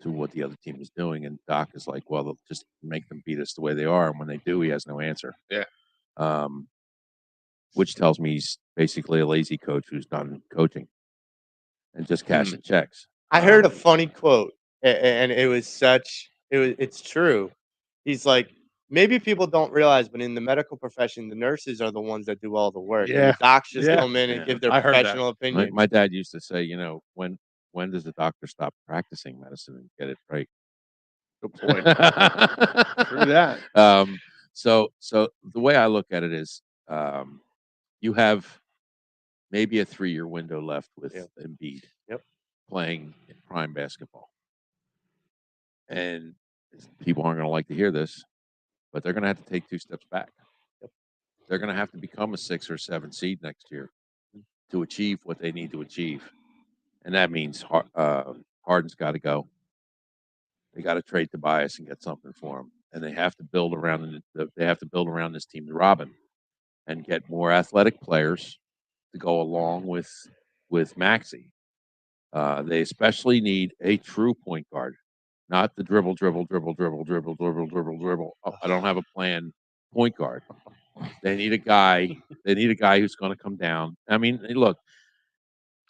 to what the other team is doing. And Doc is like, well, they'll just make them beat us the way they are. And when they do, he has no answer. Yeah. Which tells me he's basically a lazy coach who's done coaching and just cashing checks. I heard a funny quote, and it's true. He's like, maybe people don't realize, but in the medical profession, the nurses are the ones that do all the work. And Yeah. the docs just Yeah. come in and Yeah. give their I heard that. professional opinion. My dad used to say, when does the doctor stop practicing medicine and get it right? Good point. True that. So the way I look at it is, you have maybe a 3-year window left with Embiid playing in prime basketball. And people aren't going to like to hear this, but they're going to have to take 2 steps back. They're going to have to become a 6 or 7 seed next year to achieve what they need to achieve. And that means Harden's got to go. They got to trade Tobias and get something for him. And they have to build around this team, Robin, and get more athletic players to go along with Maxey. They especially need a true point guard, not the dribble. Oh, I don't have a plan. Point guard. They need a guy. Who's going to come down. I mean, look,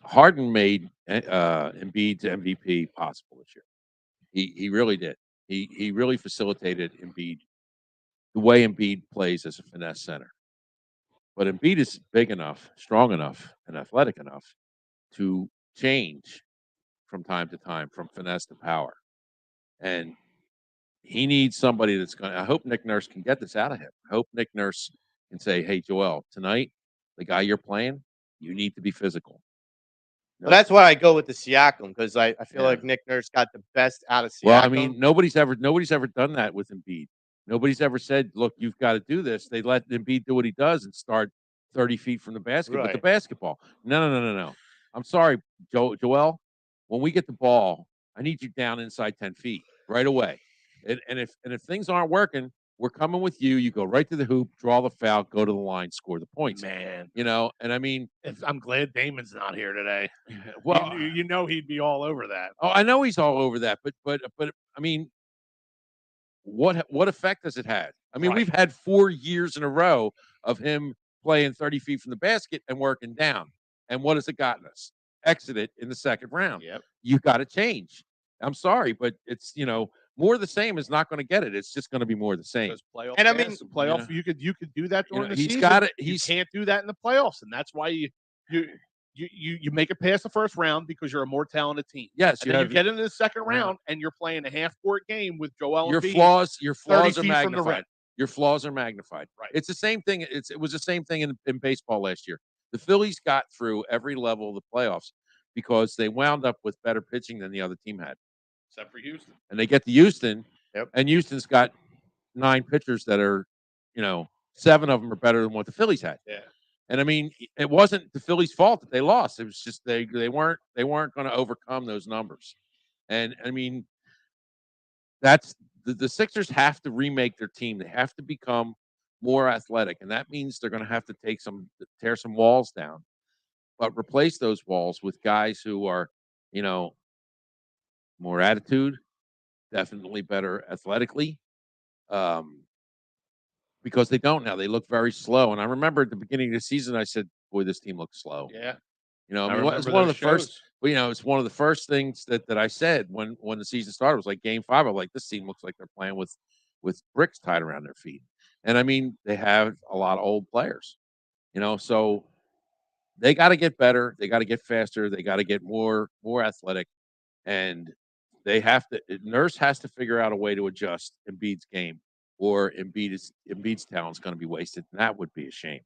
Harden made Embiid's MVP possible this year. He really did. He really facilitated Embiid the way Embiid plays as a finesse center. But Embiid is big enough, strong enough, and athletic enough to change from time to time from finesse to power. And he needs somebody that's going to. I hope Nick Nurse can get this out of him. I hope Nick Nurse can say, hey, Joel, tonight, the guy you're playing, you need to be physical. Well, that's why I go with the Siakam, because I feel Yeah. like Nick Nurse got the best out of Siakam. Well, I mean, nobody's ever done that with Embiid. Nobody's ever said, look, you've got to do this. They let Embiid do what he does and start 30 feet from the basket with the Right. basketball. No. I'm sorry, Joel. When we get the ball, I need you down inside 10 feet right away. And if things aren't working, we're coming with you. You go right to the hoop, draw the foul, go to the line, score the points. Man, And I mean, I'm glad Damon's not here today. well, He'd be all over that. oh, I know he's all over that, but I mean, what effect has it had? I mean, Right. we've had 4 years in a row of him playing 30 feet from the basket and working down. And what has it gotten us? Exited in the second round. Yep. You got to change. I'm sorry, but it's more of the same is not going to get it. It's just going to be more of the same. Because playoff, And I mean, playoff, you could do that during the he's season. got it. You can't do that in the playoffs, and that's why you make it past the first round because you're a more talented team. Yes, And then you get into the second round and you're playing a half-court game with Joel your Embiid, flaws 30 are feet from the magnified. rim. Your flaws are magnified. Right. It's the same thing. It was the same thing in baseball last year. The Phillies got through every level of the playoffs because they wound up with better pitching than the other team had. Except for Houston. And they get to Houston, Yep. and Houston's got 9 pitchers that are, 7 of them are better than what the Phillies had. Yeah. And I mean, it wasn't the Phillies' fault that they lost. It was just they weren't going to overcome those numbers. And I mean, that's the Sixers have to remake their team. They have to become more athletic, and that means they're going to have to tear some walls down. but replace those walls with guys who are, you know, more attitude, definitely better athletically. Um, because they don't now. They look very slow. And I remember at the beginning of the season, I said, "Boy, this team looks slow." Yeah, You know, I I mean, it's remember one of the those first. shows. Well, you know, it's one of the first things that I said when the season started. Was like Game 5. I'm like, this team looks like they're playing with bricks tied around their feet. And I mean, they have a lot of old players. You know, so they got to get better. They got to get faster. They got to get more athletic, and they have to. Nurse has to figure out a way to adjust Embiid's game, or Embiid's talent's going to be wasted, and that would be a shame.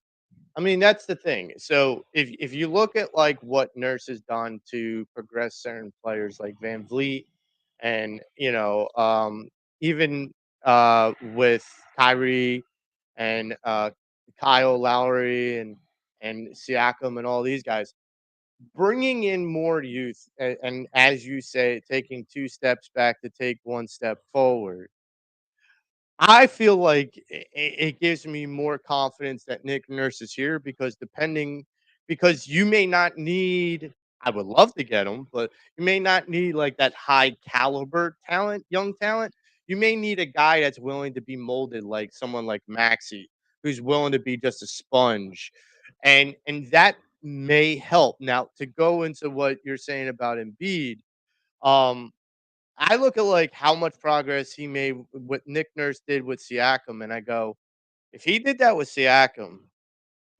I mean, that's the thing. So if you look at like what Nurse has done to progress certain players like Van Vliet and even with Kyrie and Kyle Lowry and Siakam and all these guys, bringing in more youth and as you say, taking 2 steps back to take 1 step forward. I feel like it gives me more confidence that Nick Nurse is here because you may not need. I would love to get him, but you may not need like that high caliber talent, young talent. You may need a guy that's willing to be molded like someone like Maxi, who's willing to be just a sponge, and that may help. Now to go into what you're saying about Embiid, um, I look at like how much progress he made, what Nick Nurse did with Siakam, and I go, if he did that with Siakam,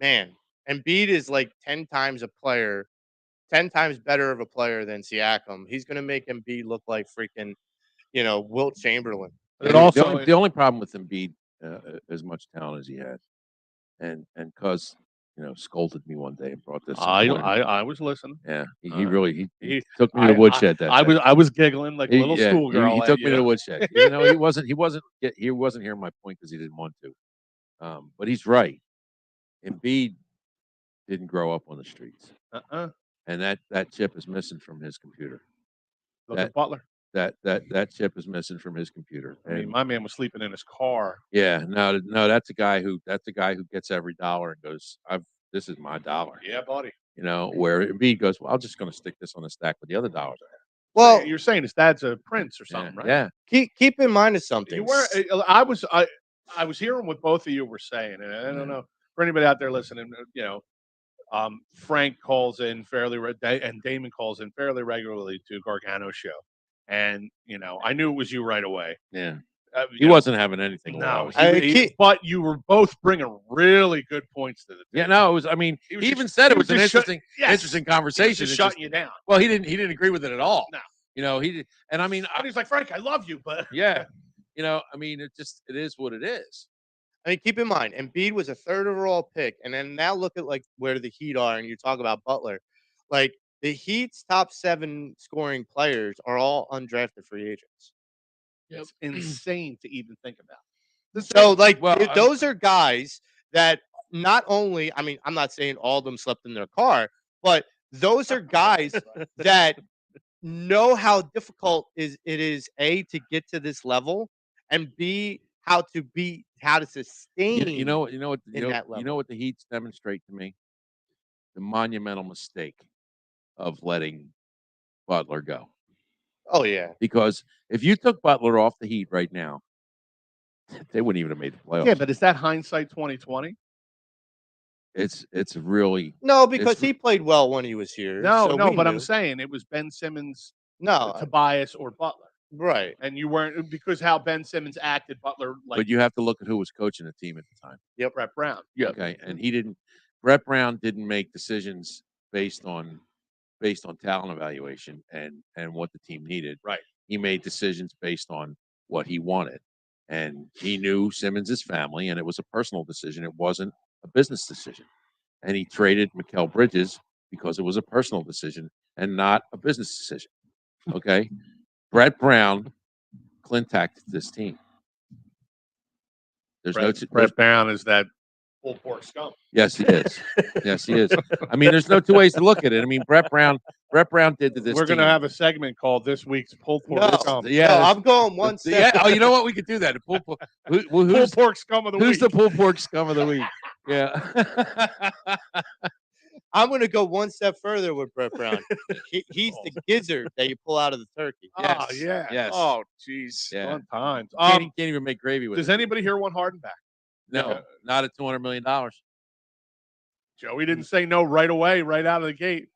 man, Embiid is like 10 times a player, 10 times better of a player than Siakam. He's gonna make Embiid look like freaking, Wilt Chamberlain. But Yeah, it the also the only problem with Embiid, as much talent as he had, and cause scolded me one day and brought this. I was listening. Yeah, he Uh, really he He, took me to the woodshed that I day. was giggling like a little Yeah, schoolgirl. he took me to the woodshed. Even though he wasn't hearing my point because he didn't want to. But he's right. Embiid didn't grow up on the streets, and that chip is missing from his computer. Look That at Butler. that chip is missing from his computer. I mean, And my man was sleeping in his car. yeah, no, that's a guy who gets every dollar and goes, this is my dollar. Yeah, buddy. You know, where Embiid goes, well, I'm just going to stick this on the stack with the other dollars I have. Well, You're saying his dad's a prince or Yeah, something, right? yeah. keep in mind of something. You were. I was hearing what both of you were saying, and I don't know for anybody out there listening. Frank calls in and Damon calls in fairly regularly to Gargano's show, and I knew it was you right away. Yeah. He wasn't having anything. No, I- but you were both bringing really good points to the table. Yeah, no, it was. I mean, He he was even just- said he it was was an just shut- interesting, yes. interesting He was conversation. just It's shutting you down. well, he didn't agree with it at all. No. You know, he did, and I mean, And he's like, Frank, I love you, but yeah, I mean, it is what it is. I mean, keep in mind, Embiid was a third overall pick, and then now look at like where the Heat are, and you talk about Butler. Like the Heat's top 7 scoring players are all undrafted free agents. it's insane to even think about. So, like, Well, those are guys that not only, I mean, I'm not saying all of them slept in their car, but those are guys that know how difficult it is A, to get to this level, and B, how to sustain. You know what in that level. what the Heats demonstrate to me? The monumental mistake of letting Butler go. Oh yeah. Because if you took Butler off the Heat right now, they wouldn't even have made the playoffs. Yeah, but is that hindsight 2020? it's really No, because It's- he played well when he was here. No, so no, we but I'm knew. saying it was Ben Simmons, No, Tobias, or Butler, right. and you weren't because how Ben Simmons acted. Butler like but you have to look at who was coaching the team at the time. Brett Brown. Okay, and Brett Brown didn't make decisions based on talent evaluation and what the team needed. Right. He made decisions based on what he wanted, and he knew Simmons' family, and it was a personal decision. It wasn't a business decision, and he traded Mikal Bridges because it was a personal decision and not a business decision. Okay, Brett Brown, Clintacked this team. Brett Brown is that pulled pork scum. Yes, he is. Yes, he is. I mean, there's no two ways to look at it. I mean, Brett Brown did to this. We're going to team. have a segment called "This Week's Pulled Pork No, Scum." Yeah, no, that's- I'm going one step. Yeah. Oh, you know what? We could do that. The pulled Pulled who's pork scum of the who's week. the pulled pork scum of the week? Yeah. I'm going to go one step further with Brett Brown. He's the gizzard that you pull out of the turkey. Oh, Yes. yeah. Yes. Oh, jeez. Yeah. Fun times. Can't even make gravy with Does it. anybody here want Harden back? No, not at $200 million. Joey didn't say no right away, right out of the gate.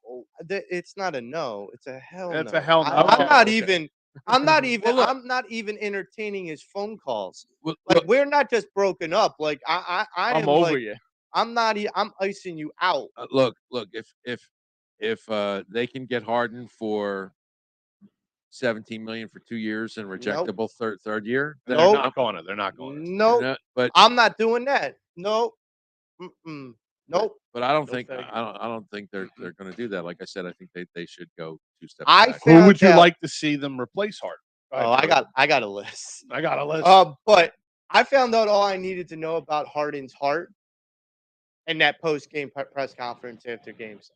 It's not a no. It's a hell no. It's a hell no. I'm Okay, not okay. even. I'm not even. Well, look. I'm not even entertaining his phone calls. Look, Like we're not just broken up. Like I I'm am over like, you. I'm not. I'm icing you out. look. If they can get Harden for 17 million for 2 years and rejectable third year, They're Nope. not going to. They're not going to. Nope. but I'm not doing that. Nope. Nope. but I don't No think thank you. I don't think they're going to do that. Like I said, I think they should go 2 steps I back. found Who would you out- like to see them replace Harden? Go ahead, Oh, Joey. I got a list. I got a list. But I found out all I needed to know about Harden's heart in that post-game press conference after games.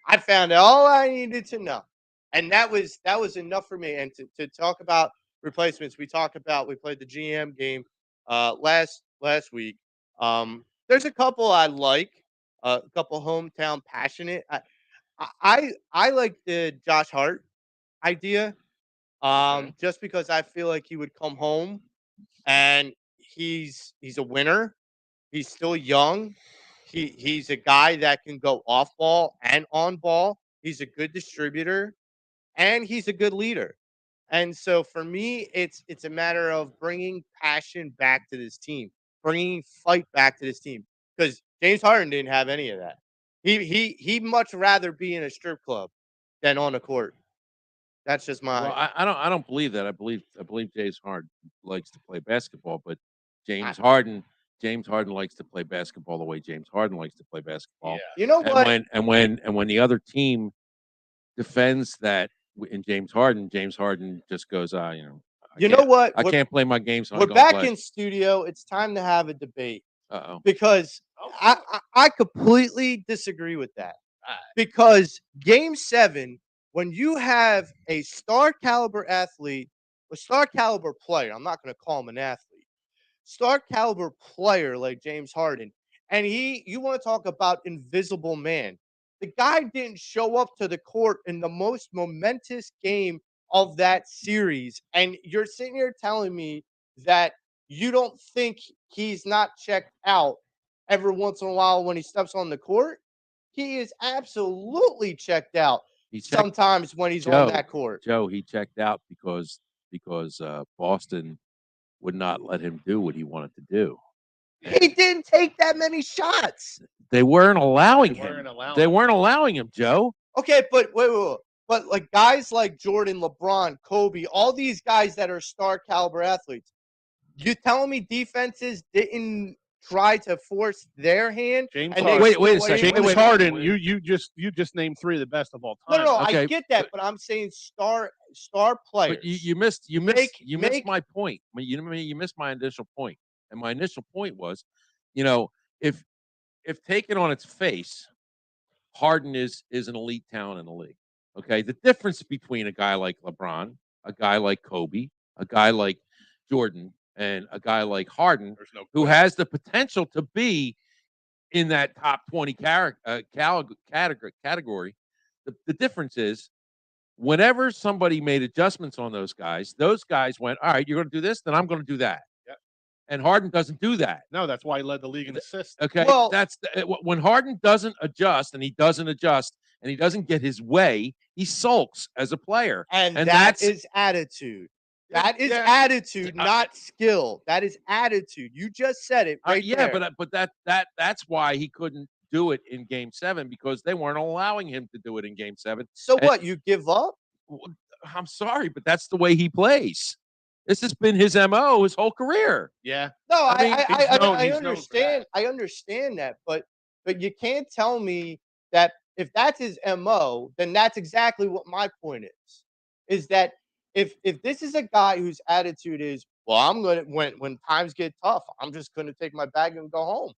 I found out all I needed to know, and that was enough for me. And to talk about replacements, we played the GM game last week. There's a couple I like, a couple hometown passionate. I like the Josh Hart idea. Just because I feel like he would come home and he's a winner. He's still young. He's a guy that can go off ball and on ball. He's a good distributor and he's a good leader. And so for me, it's a matter of bringing passion back to this team, bringing fight back to this team. Because James Harden didn't have any of that. He'd much rather be in a strip club than on a court. That's just my. Well, I don't believe that. I believe James Harden likes to play basketball, but James Harden likes to play basketball the way James Harden likes to play basketball. You know what? And when the other team defends that in James Harden just goes, You know what? I can't play my game, so We're I'm gonna back play. in studio. It's time to have a debate Uh-oh. because I completely disagree with that. Because Game 7, when you have a star caliber athlete, a star caliber player, I'm not going to call him an athlete, star caliber player like James Harden, and you want to talk about invisible man. The guy didn't show up to the court in the most momentous game of that series. And you're sitting here telling me that you don't think he's not checked out every once in a while when he steps on the court? He is absolutely checked out sometimes when he's on that court. Joe, he checked out because Boston would not let him do what he wanted to do. He didn't take that many shots. They weren't allowing him. They weren't allowing him, Joe. Okay, but wait. But like guys like Jordan, LeBron, Kobe, all these guys that are star caliber athletes, you telling me defenses didn't try to force their hand? James and Harden. Wait a second. James Wait. Harden, you just named 3 of the best of all time. No, Okay, I get that, but I'm saying star players. But you missed Make- my point. You missed my initial point. And my initial point was, if taken on its face, Harden is an elite talent in the league. Okay, the difference between a guy like LeBron, a guy like Kobe, a guy like Jordan, and a guy like Harden, who has the potential to be in that top 20 category. The difference is, whenever somebody made adjustments on those guys went, all right, you're going to do this, then I'm going to do that. Yep. And Harden doesn't do that. No, that's why he led the league in assists. Okay, Well- when Harden doesn't adjust, and he doesn't get his way, he sulks as a player. and and that that's- is attitude. That is Yeah. attitude, not skill. That is attitude. You just said it right Yeah, there. but that's why he couldn't do it in Game 7, because they weren't allowing him to do it in Game 7. So and- what? You give up? I'm sorry, but that's the way he plays. This has been his MO his whole career. Yeah. No, I mean, I he's known for understand. that. I understand that, but you can't tell me that if that's his MO, then that's exactly what my point is. Is that if this is a guy whose attitude is, well, I'm gonna when times get tough, I'm just gonna take my bag and go home.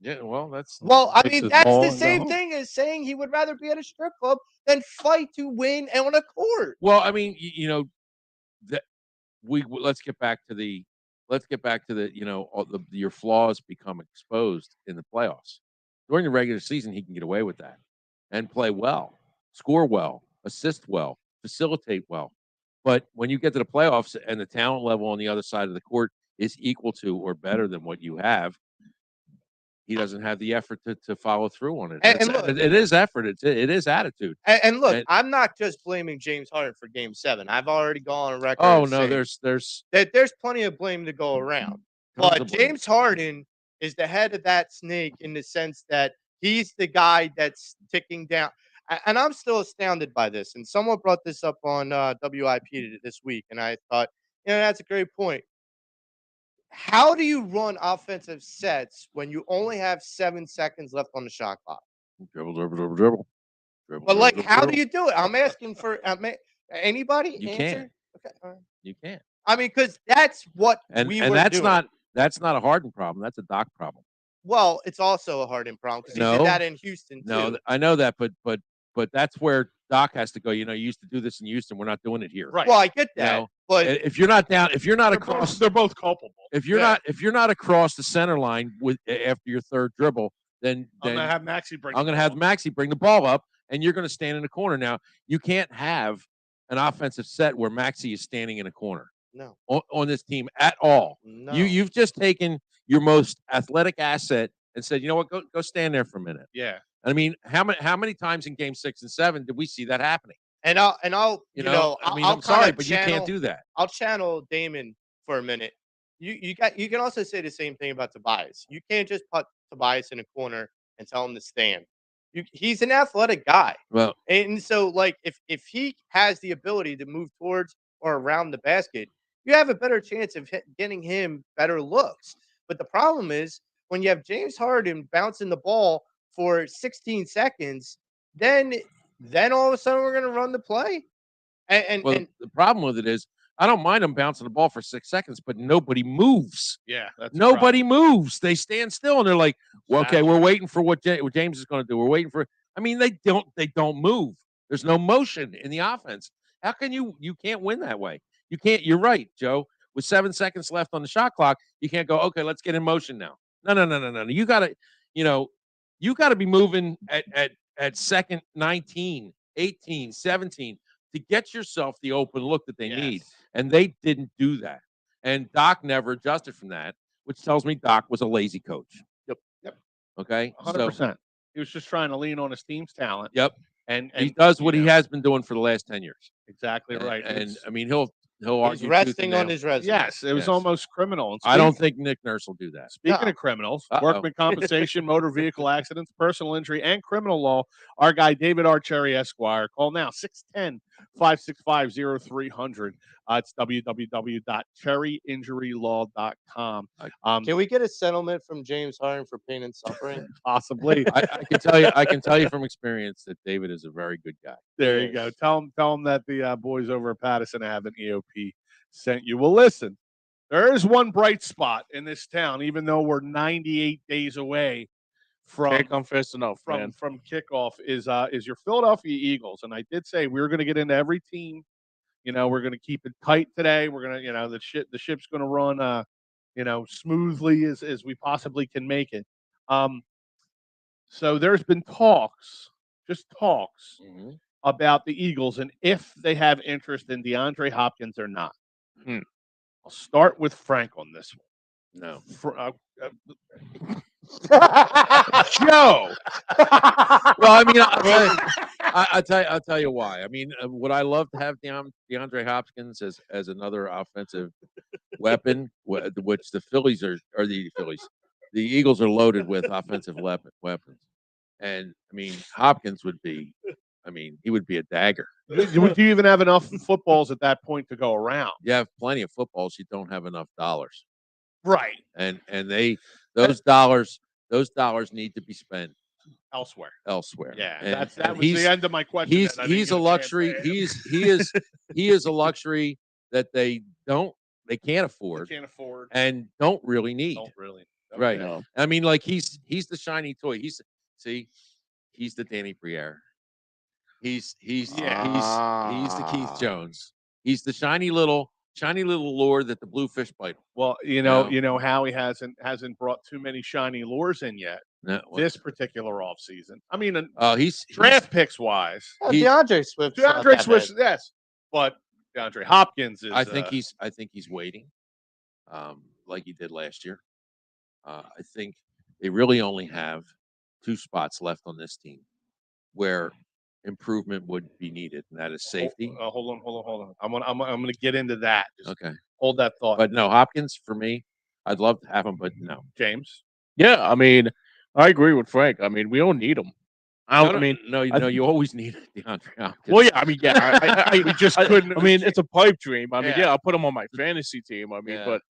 Yeah, well, that's Well, I takes mean, his that's ball the and go same home. thing as saying he would rather be at a strip club than fight to win on a court. Well, I mean, that let's get back to the all your flaws become exposed in the playoffs. During the regular season, he can get away with that and play well, score well, assist well, facilitate well. But when you get to the playoffs and the talent level on the other side of the court is equal to or better than what you have, he doesn't have the effort to follow through on it. And look, it is effort. It is attitude. And look, And- I'm not just blaming James Harden for Game 7. I've already gone on record. Oh and no, saying there's plenty of blame to go around. tons But of blame. James Harden is the head of that snake in the sense that he's the guy that's ticking down. And I'm still astounded by this. And someone brought this up on WIP this week, and I thought, that's a great point. How do you run offensive sets when you only have 7 seconds left on the shot clock? Dribble. But like, how do you do it? I'm asking for anybody. You answer? can't. Okay, all right. You can't. I mean, because that's what And we and were that's doing. that's not a Harden problem. That's a Doc problem. Well, it's also a Harden problem because he No. did that in Houston too. No, I know that, but that's where Doc has to go. You used to do this in Houston. We're not doing it here. Right. Well, I get You that, know, but if you're not down, if you're not across, They're both culpable. if you're not across the center line with after your third dribble, then I'm gonna have Maxi bring. I'm going to have Maxi bring the ball up, and you're going to stand in the corner. Now, you can't have an offensive set where Maxi is standing in a corner no, on this team at all. no. You've just taken your most athletic asset and said, you know what, go stand there for a minute. Yeah. I mean, how many times in Game 6 and 7 did we see that happening? and I'll I mean, I'll I'm sorry, kinda but you can't do that. I'll channel Damon for a minute. You can also say the same thing about Tobias. You can't just put Tobias in a corner and tell him to stand. He's an athletic guy. Well, And so, like, if he has the ability to move towards or around the basket, you have a better chance of getting him better looks. But the problem is when you have James Harden bouncing the ball for 16 seconds, then all of a sudden we're going to run the play. And the problem with it is, I don't mind them bouncing the ball for 6 seconds, but nobody moves. Yeah. That's the Nobody moves. They stand still and they're like, well, okay, Exactly. we're waiting for what James is going to do. We're waiting for. I mean, they don't move. There's no motion in the offense. How can you can't win that way? You can't. You're right, Joe. With 7 seconds left on the shot clock, you can't go, okay, let's get in motion now. No. You got to, you got to be moving at second 19, 18, 17 to get yourself the open look that they need. Yes. And they didn't do that. And Doc never adjusted from that, which tells me Doc was a lazy coach. Yep. Okay. 100%. He was just trying to lean on his team's talent. Yep. And He does what you he know, has been doing for the last 10 years. exactly right. And It's- I mean, he'll he's argue tooth resting and on nail. his resume. yes, it was Yes. almost criminal. And I don't think Nick Nurse will do that. Speaking No. of criminals, Uh-oh. workman compensation, motor vehicle accidents, personal injury, and criminal law, our guy David Archerry Esquire. Call now 610-565-0300. It's www.cherryinjurylaw.com. Can we get a settlement from James Harden for pain and suffering? Possibly. I can tell you from experience that David is a very good guy. There you go. Tell him that the boys over at Pattison Ave EOP sent you. Well, listen, there is one bright spot in this town, even though we're 98 days away from Can't come fast enough, man. from kickoff is your Philadelphia Eagles. And I did say we were going to get into every team. We're going to keep it tight today. We're going to, the ship's going to run, smoothly as we possibly can make it. So there's been just talks about the Eagles and if they have interest in DeAndre Hopkins or not. I'll start with Frank on this one. No. Joe. Well, I mean, I'll tell you why. I mean, would I love to have DeAndre Hopkins as another offensive weapon, which the Phillies the Eagles are loaded with offensive weapons, and I mean, Hopkins would be, he would be a dagger. Do you even have enough footballs at that point to go around? You have plenty of footballs, you don't have enough dollars, Right. and those dollars need to be spent Elsewhere. Yeah, Yeah. That was the end of my question. He's a luxury. He is a luxury that they can't afford Can't afford. and don't really need. Don't really. Right. No. I mean, like he's the shiny toy. He's the Danny Briere. He's the Keith Jones. He's the shiny little lure that the bluefish bite. Well, No. Howie hasn't brought too many shiny lures in yet. No, this particular offseason. I mean, he's draft picks wise, DeAndre Swift. DeAndre Swift, yes, but DeAndre Hopkins is. I think he's waiting, like he did last year. I think they really only have 2 spots left on this team where improvement would be needed, and that is safety. Hold on. I'm gonna get into that. Just Okay, hold that thought. but no, Hopkins for me, I'd love to have him, but no. James, Yeah, I mean, I agree with Frank. I mean, we don't need him. No, you always need DeAndre Hopkins. Well, yeah, I mean, yeah, we just couldn't. I mean, it's a pipe dream. I mean, Yeah. yeah, I'll put him on my fantasy team. I mean, Yeah. but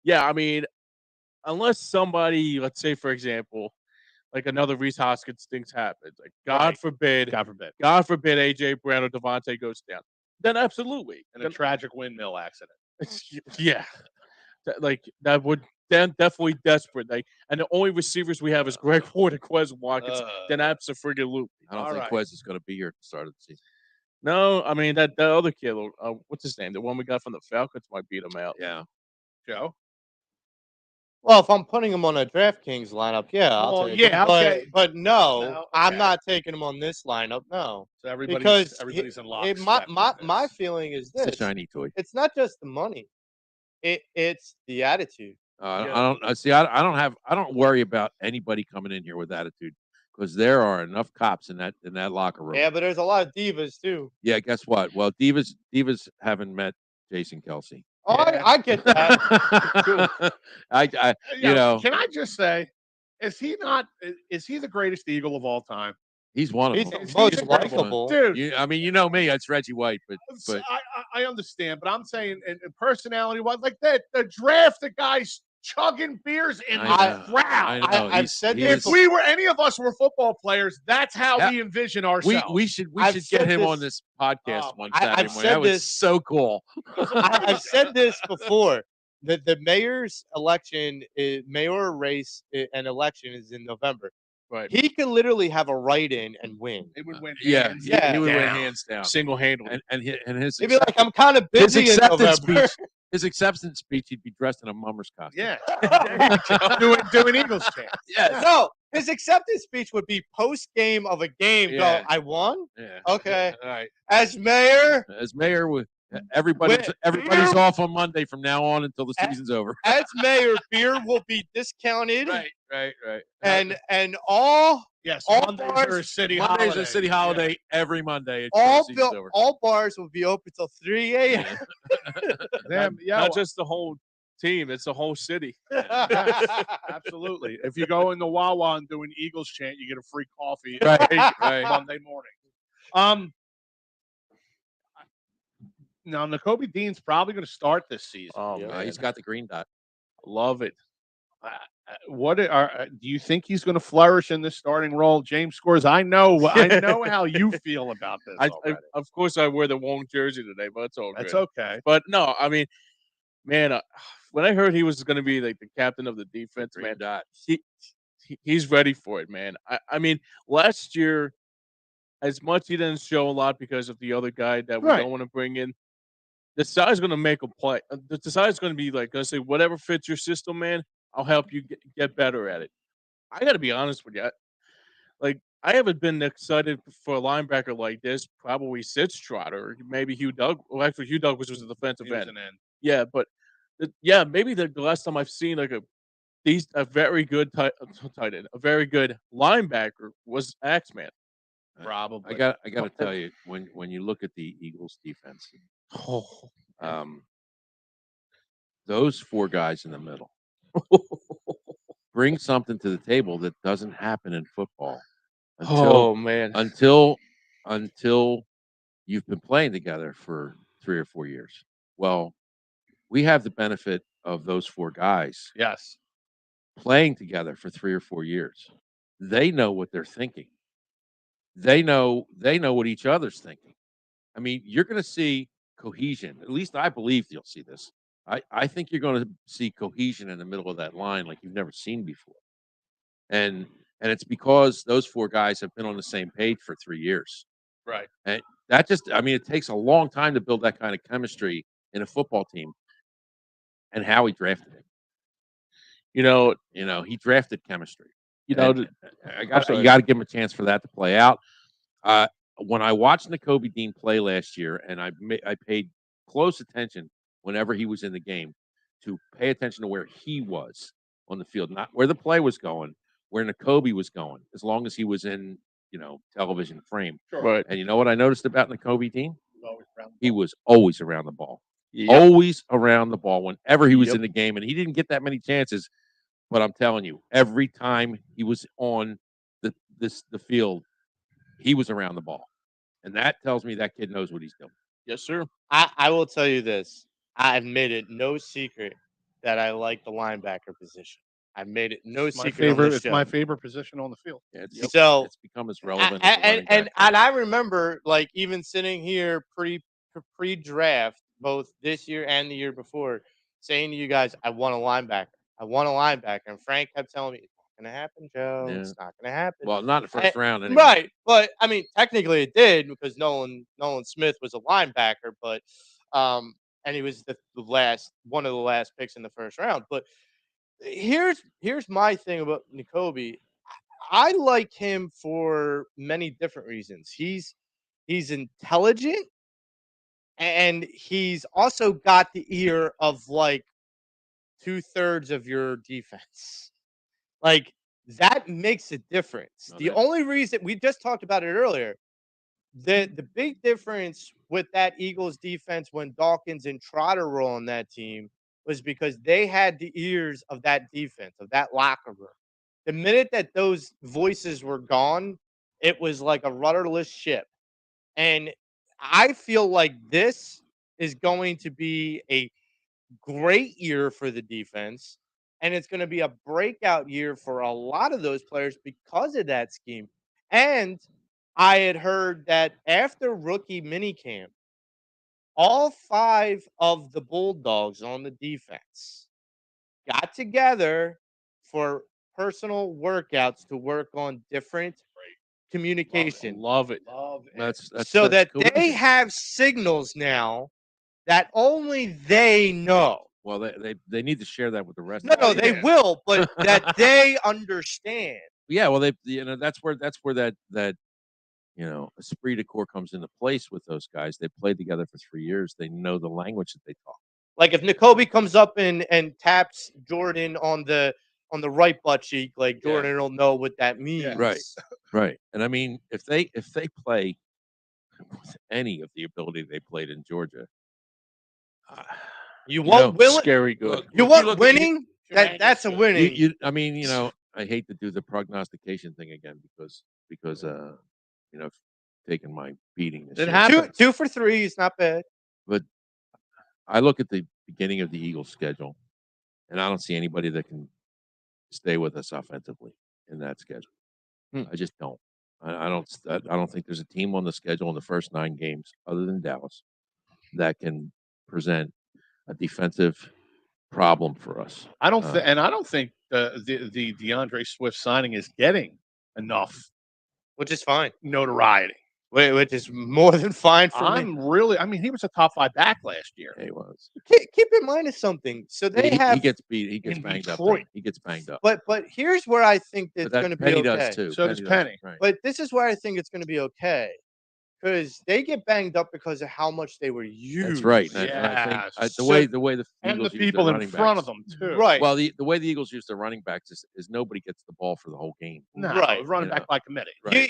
yeah, I mean, unless somebody, let's say, for example, like another Reese Hoskins things happens, like God Right. forbid, God forbid, AJ Brown or Devontae goes down, then absolutely, in a tragic windmill accident. yeah, like that would then definitely desperate. Like, and the only receivers we have is Greg Ward and Quez Watkins. Then absolutely. I don't All think right. Quez is going to be here at the start of the season. No, I mean that other kid, what's his name? The one we got from the Falcons might beat him out. Yeah, Joe. Well, if I'm putting him on a DraftKings lineup, yeah, I'll Well, take yeah, him. okay. But no, No, I'm okay. not taking him on this lineup. No, So because everybody's in lock. my feeling is it's this: a shiny toy. it's not just the money; it's the attitude. I don't see. I don't worry about anybody coming in here with attitude because there are enough cops in that locker room. Yeah, but there's a lot of divas too. Yeah, guess what? Well, divas haven't met Jason Kelsey. Oh, Yeah. I get that. Can I just say, is he the greatest Eagle of all time? He's one of He's them. the most incredible. likable. Dude. I mean, you know me, it's Reggie White, but I understand, but I'm saying in personality wise, like that, the draft, the guy's chugging beers in the crowd. I know. I've said If this. any of us were football players, that's how we envision ourselves. We should I've get said him this- on this podcast one I've Saturday morning. said That was this- so cool. I've said this before. The mayor's election, mayor race and election is in November. Right. He could literally have a write-in and win. It would win. Yeah, hands he would win down. hands down. Single handedly. And his He'd be like, "I'm kind of busy in November." his acceptance speech, he'd be dressed in a mummer's costume. Yeah, doing Eagles chant. Yeah. No, his acceptance speech would be post game of a game. Yeah. Go, I won. Yeah. Okay. All right. As mayor, As mayor, everybody's beer- off on Monday from now on until the season's over. as mayor, beer will be discounted, Right. and all Yes, all Mondays bars- are a city Monday's holiday. a city holiday every Monday. Until all the season's over. all bars will be open till 3 a.m. Not just the whole team; it's the whole city. Absolutely. If you go in the Wawa and do an Eagles chant, you get a free coffee Right. Monday morning. Now Nakobe Dean's probably going to start this season. Oh man, He's got the green dot. love it. Do you think he's going to flourish in this starting role? James Scores. I know how you feel about this. Of course, I wear the Wong jersey today, but it's all That's good. okay. But no, I mean, man, when I heard he was going to be like the captain of the defense, Green man, dot. he's ready for it, man. I mean, last year, as much he didn't show a lot because of the other guy that we Right. don't want to bring in. The side's going to make a play. The side's going to be like, going to say, whatever fits your system, man, I'll help you get better at it. I got to be honest with you. I haven't been excited for a linebacker like this probably since Trotter, or maybe Hugh Doug. Well, actually, Hugh Douglas was a defensive He was end. an end. Yeah, but maybe the last time I've seen like a very good tight end, a very good linebacker was Axeman. Probably. I got to tell you, when you look at the Eagles defense, Oh, those 4 guys in the middle bring something to the table that doesn't happen in football oh man. until you've been playing together for 3 or 4 years. Well, we have the benefit of those 4 guys Yes. playing together for 3 or 4 years. They know what they're thinking. They know what each other's thinking. I mean, you're going to see cohesion. At least I believe you'll see this. I think you're going to see cohesion in the middle of that line like you've never seen before. And it's because those 4 guys have been on the same page for 3 years. Right. And that it takes a long time to build that kind of chemistry in a football team. And Howie drafted him. He drafted chemistry. You know, And you sorry. got to give him a chance for that to play out. When I watched Nakobe Dean play last year, and I paid close attention whenever he was in the game to pay attention to where he was on the field, not where the play was going, where Nakobe was going, as long as he was in, television frame. Right. And you know what I noticed about Nakobe Dean? Always around the He ball. was always around the ball. Yep. Always around the ball whenever he was Yep. in the game, and he didn't get that many chances. But I'm telling you, every time he was on the field, he was around the ball, and that tells me that kid knows what he's doing. Yes, sir. I will tell you this. I've made it no secret that I like the linebacker position. I've made it no It's my secret on favorite. this It's show. my favorite position on the field. Yeah, it's, So it's become as A- relevant a- as the running and back. I remember like even sitting here pre-draft both this year and the year before saying to you guys, I want a linebacker. I want a linebacker. And Frank kept telling me it's not gonna happen, Joe. Yeah. It's not gonna happen. Well, not the first round, anyway. Right. But I mean technically it did because Nolan Smith was a linebacker, but and he was the one of the last picks in the first round. But here's my thing about Nakobe. I like him for many different reasons. He's intelligent and he's also got the ear of like 2/3 of your defense. Like that makes a difference. No, The that- only reason we just talked about it earlier, the big difference with that Eagles defense when Dawkins and Trotter were on that team was because they had the ears of that defense, of that locker room. The minute that those voices were gone, it was like a rudderless ship. And I feel like this is going to be a great year for the defense. And it's going to be a breakout year for a lot of those players because of that scheme. And I had heard that after rookie minicamp, all 5 of the Bulldogs on the defense got together for personal workouts to work on different communication. Love it. Love it. That's So that's that they cohesion. have signals now that only they know. Well, they need to share that with the rest. No, of the no, they team. will, but that they understand. Yeah, well, that's where that esprit de corps comes into place with those guys. They played together for 3 years. They know the language that they talk. Like if Nakobe comes up and taps Jordan on the right butt cheek, like Yeah. Jordan will know what that means. Right. And I mean, if they play with any of the ability they played in Georgia, You want Scary good. look, you look- want look- winning? That's a winning. I mean, I hate to do the prognostication thing again because taking my beating this It year. happens. 2 for 3 is not bad. But I look at the beginning of the Eagles' schedule, and I don't see anybody that can stay with us offensively in that schedule. I just don't. I don't think there's a team on the schedule in the first 9 games, other than Dallas, that can present a defensive problem for us. I don't think the DeAndre Swift signing is getting enough Which is fine. notoriety. Which is more than fine for me. He was a top 5 back last year. He was. Keep in mind of something. So they He have gets beat. He gets in banged up. Detroit. He gets banged up. but here's where I think that's But going to be Penny okay. does too. So does Penny. Right. But this is where I think it's going to be okay. Because they get banged up because of how much they were used. That's right. And I think Yes. the way the And the Eagles use people their in running front backs- of them too. Right. Well, the way the Eagles use their running backs is nobody gets the ball for the whole game. No, Right. running You back know. by committee. Right.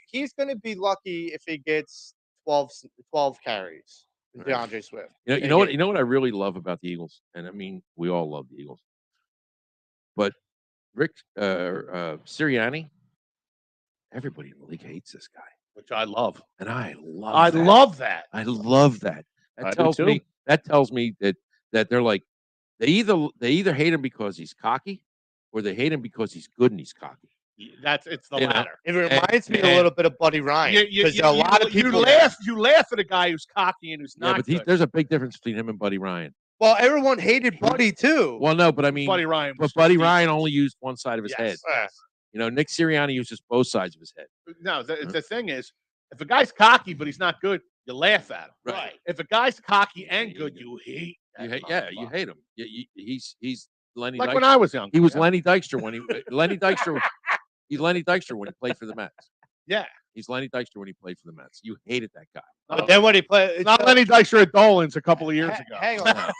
He's going to be lucky if he gets 12 carries. Right. DeAndre Swift. You know what I really love about the Eagles, and I mean we all love the Eagles, but Rick Sirianni, everybody in the league hates this guy, Which I love. and I love. I that. love that. I love that. I That do tells too. me that they're like they either hate him because he's cocky, or they hate him because he's good and he's cocky. It's the You know, latter. It reminds me a and- little bit of Buddy Ryan. Because a lot of you people laugh at a guy who's cocky and who's Yeah, not but good. there's a big difference between him and Buddy Ryan. Well, everyone hated Buddy too. Well, no, but I mean, Buddy Ryan. but was Buddy deep. Ryan only used one side of his head. Yes. Nick Sirianni uses both sides of his head. No, the thing is, if a guy's cocky but he's not good, you laugh at him. Right. If a guy's cocky and good, you hate. You that hate, you motherfucker. hate him. He's Lenny. Like Dykstra. when I was young. He was Yeah. Lenny Dykstra when Lenny Dykstra. He's Lenny Dykstra when he played for the Mets. Yeah. He's Lenny Dykstra when he played for the Mets. You hated that guy. But then when he played, Not Lenny Dykstra at Dolan's a couple of years ago. Hang on. Not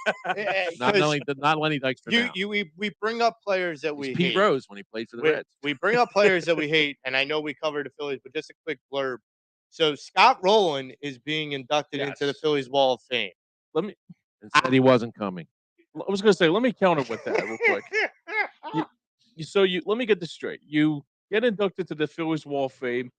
'Cause Lenny Dykstra now. we bring up players that He's we Pete hate. Rose when he played for the we, Reds. we bring up players that we hate, and I know we covered the Phillies, but just a quick blurb. So Scott Rowland is being inducted into the Yes. Phillies Wall of Fame. Let me. And said he wasn't coming. I was gonna say, let me counter with that real quick. Let me get this straight. You get inducted to the Phillies Wall of Fame,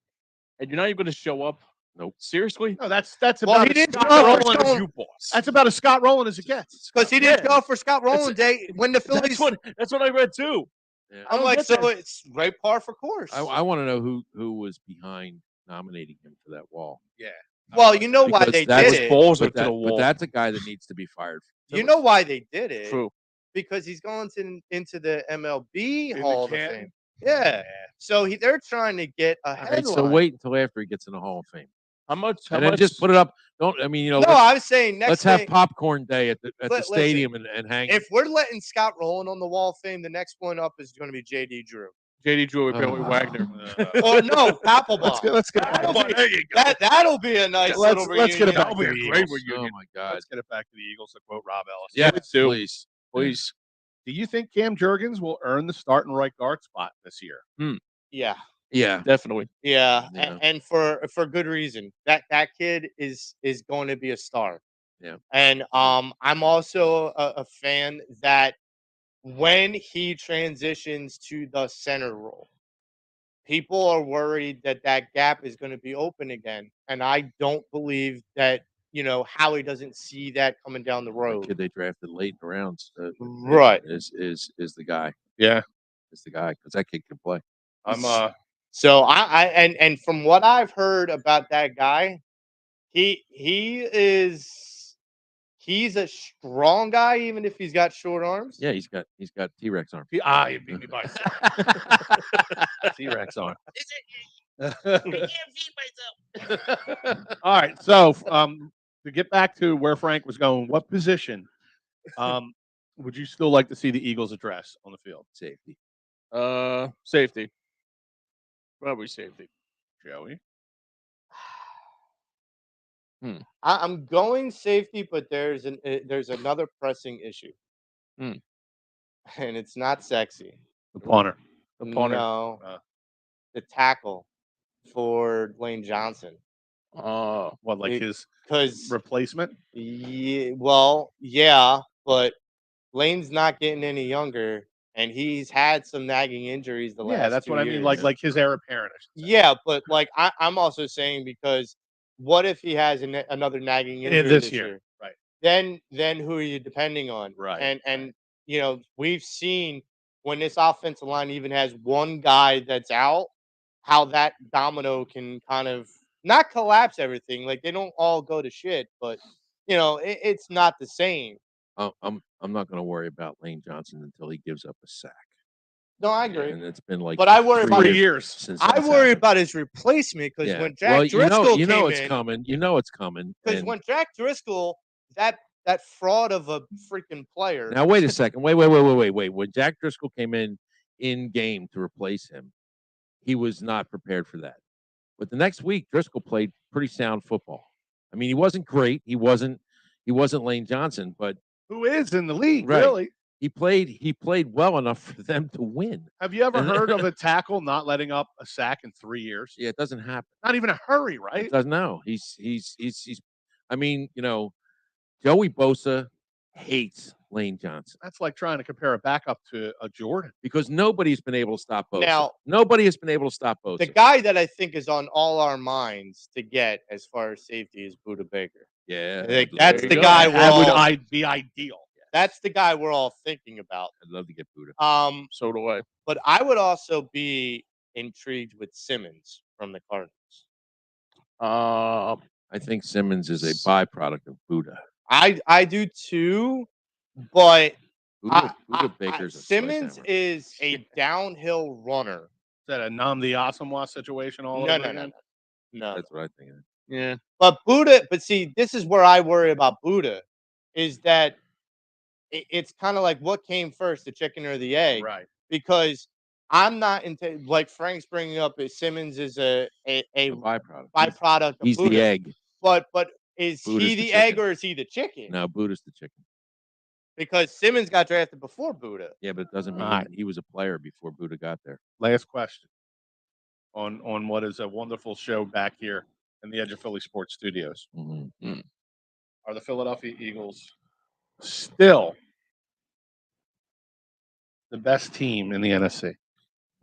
and you're not even gonna show up. Nope. Seriously? No, that's about Well, he as didn't Scott show up for Rowland as Stone- you boss. That's about as Scott Rowland as it gets. Because he didn't Yeah. show up for Scott Rowland Day when the Phillies. That's what I read too. Yeah. I'm don't like, get so that. it's right par for course. I want to know who was behind nominating him for that wall. Well, you know why Because they that's did it. balls But, up to the wall. that's a guy that needs to be fired. You know why they did it? True. Because he's going into the MLB In the Hall of Canton? Fame. Yeah. So they're trying to get a Okay, headline. so wait until after he gets in the Hall of Fame, How much? and then just put it up. Don't I mean No, let's, I was saying next let's have thing, popcorn day at the Listen, stadium and hang. if we're letting Scott Rowland on the Wall of Fame, the next one up is going to be JD Drew. JD Drew and Billy Oh. Wagner. Or no, Papelbon. Let's get That'll back. be- There you go. That'll be a nice little Let's get it reunion. back to the That'll be a great Eagles. Oh my God! Let's get it back to the Eagles to quote Rob Ellis. Yeah, do. please. Please. Do you think Cam Jurgens will earn the starting right guard spot this year? Yeah. Yeah, Definitely. Yeah, Yeah. and for good reason. That kid is going to be a star. Yeah. And I'm also a fan that when he transitions to the center role, people are worried that gap is going to be open again, and I don't believe that Howie doesn't see that coming down the the road. kid they drafted late in the rounds, Right. Is the guy? Yeah. Is the guy because that kid can play. I'm So and from what I've heard about that guy, he's a strong guy, even if he's got short arms. Yeah, he's got T-Rex arm. you beat me by T-Rex arm. All right, so to get back to where Frank was going, what position would you still like to see the Eagles address on the field? Safety. Safety. Probably safety. Joey? I'm going safety, but there's another pressing issue, Hmm. and it's not sexy. The punter. The punter. No, Uh. the tackle for Lane Johnson, What, like It- his because replacement? yeah, but Lane's not getting any younger, and he's had some nagging injuries the last. Yeah, that's 2 what I mean. years. Like his heir apparent. I should say. Yeah, but like I'm also saying because what if he has another nagging injury this year, right. Then who are you depending on? Right, And we've seen when this offensive line even has one guy that's out, how that domino can kind of not collapse everything. Like they don't all go to shit, but it's not the same. I'm not going to worry about Lane Johnson until he gives up a sack. No, I agree. And it's been like, But I worry about 3 years. since I that's worry happened. about his replacement because Yeah. when Jack Well, Driscoll you know came it's in, coming. You know it's coming. because and- when Jack Driscoll, that fraud of a freaking player. Now wait a second. Wait. When Jack Driscoll came in game to replace him, he was not prepared for that. But the next week, Driscoll played pretty sound football. I mean, he wasn't great. He wasn't Lane Johnson, but Who is in the league, Right. really? he played well enough for them to win. Have you ever And- heard of a tackle not letting up a sack in 3 years? Yeah, it doesn't happen. Not even a hurry, It right? doesn't know. He's I mean, Joey Bosa hates Lane Johnson That's like trying to compare a backup to a Jordan. because nobody's been able to stop Bosa. Now- Nobody has been able to stop Bosa. The guy that I think is on all our minds to get as far as safety is Buda Baker. Yeah, I think I'd that's love the to- guy we're That would all, be ideal. that's the guy we're all thinking about. I'd love to get Buddha. So do I. But I would also be intrigued with Simmons from the Cardinals. I think Simmons is a byproduct of Buddha. I do too, but Buddha Baker's a Simmons sledgehammer. is a downhill runner. Is that a Namdi Asamoah situation all No, over no, again? no. That's what I think. Yeah. But see, this is where I worry about Buddha, is that it's kind of like what came first, the chicken or the egg? Right. Because I'm not into like Frank's bringing up. Simmons is a A byproduct. byproduct of He's the Buddha. egg. But is Buddha's he the the egg chicken. or is he the chicken? No, Buddha's the chicken. Because Simmons got drafted before Buddha. Yeah, but it doesn't mean Alright. he was a player before Buddha got there. Last question on what is a wonderful show back here in the Edge of Philly Sports Studios. Mm-hmm. Are the Philadelphia Eagles still the best team in the NFC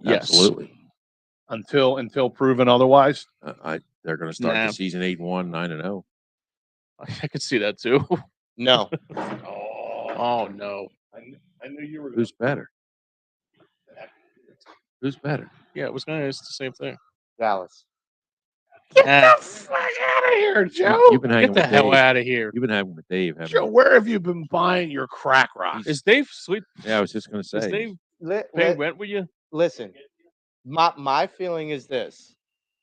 Yes. Absolutely. until proven otherwise? They're going to start Nah. the season 8-1, 9-0. I could see that too. No. Oh no. I knew you were. Who's better? Who's better? Yeah, I was gonna ask the same thing. Dallas. Ah, Fuck out of here, Joe. You've been hanging get the with hell Dave. out of here. You've been hanging with Dave, haven't Joe, you? where have you been buying your crack rock? Is Dave sweet? Yeah, I was just going to Is say. Dave Li- paying li- rent with you? listen, my feeling is this: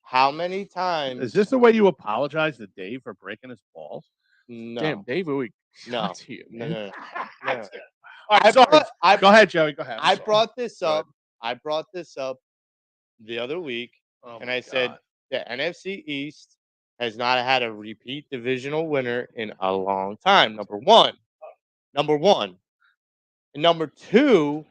how many times? Is this the way you apologize to Dave for breaking his balls? No, Damn, Dave, we no, got to you, no, man. no, no. That's no. it. All right, I sorry. brought, Go ahead, Joey. Go ahead. I'm I sorry. brought this Go ahead. up. I brought this up the other week, Oh and my I said God. the NFC East has not had a repeat divisional winner in a long time. Number one, and number two.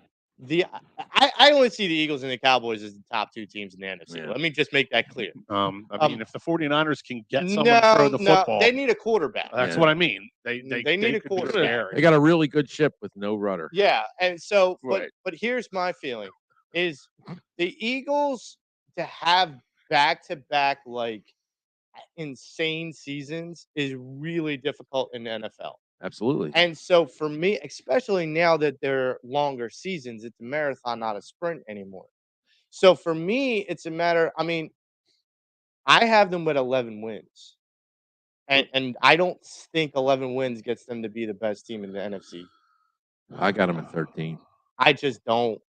I only see the Eagles and the Cowboys as the top two teams in the NFC. Yeah. Let me just make that clear. I mean, if the 49ers can get someone to throw the No, football, they need a quarterback. that's Yeah. what I mean. They need a could be quarterback. scary. They got a really good ship with no rudder. Yeah, and so, Right. but here's my feeling: is the Eagles to have back-to-back like insane seasons is really difficult in the NFL. Absolutely. And so for me, especially now that they're longer seasons, it's a marathon, not a sprint anymore. So for me, it's a matter. I mean, I have them with 11 wins, and I don't think 11 wins gets them to be the best team in the NFC. I got him at 13. I just don't.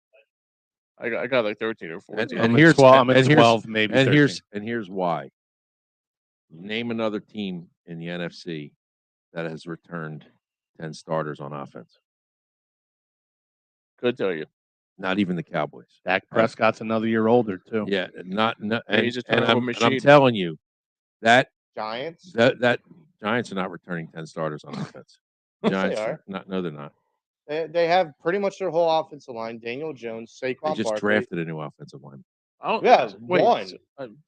I got like 13 or 14. And I'm here's at 12, I'm and at here's- 12, maybe And 13. here's why. Name another team in the NFC that has returned 10 starters on offense. Could tell you. Not even the Cowboys. Dak Prescott's another year older too. Yeah, not Yeah, and, he's a and turnover I'm machine. telling you that Giants. that Giants are not returning 10 starters on offense. Yes, Giants they are. no, they're not. They have pretty much their whole offensive line. Daniel Jones, They Saquon just Barkley. drafted a new offensive line. I don't, Yeah, wait, one.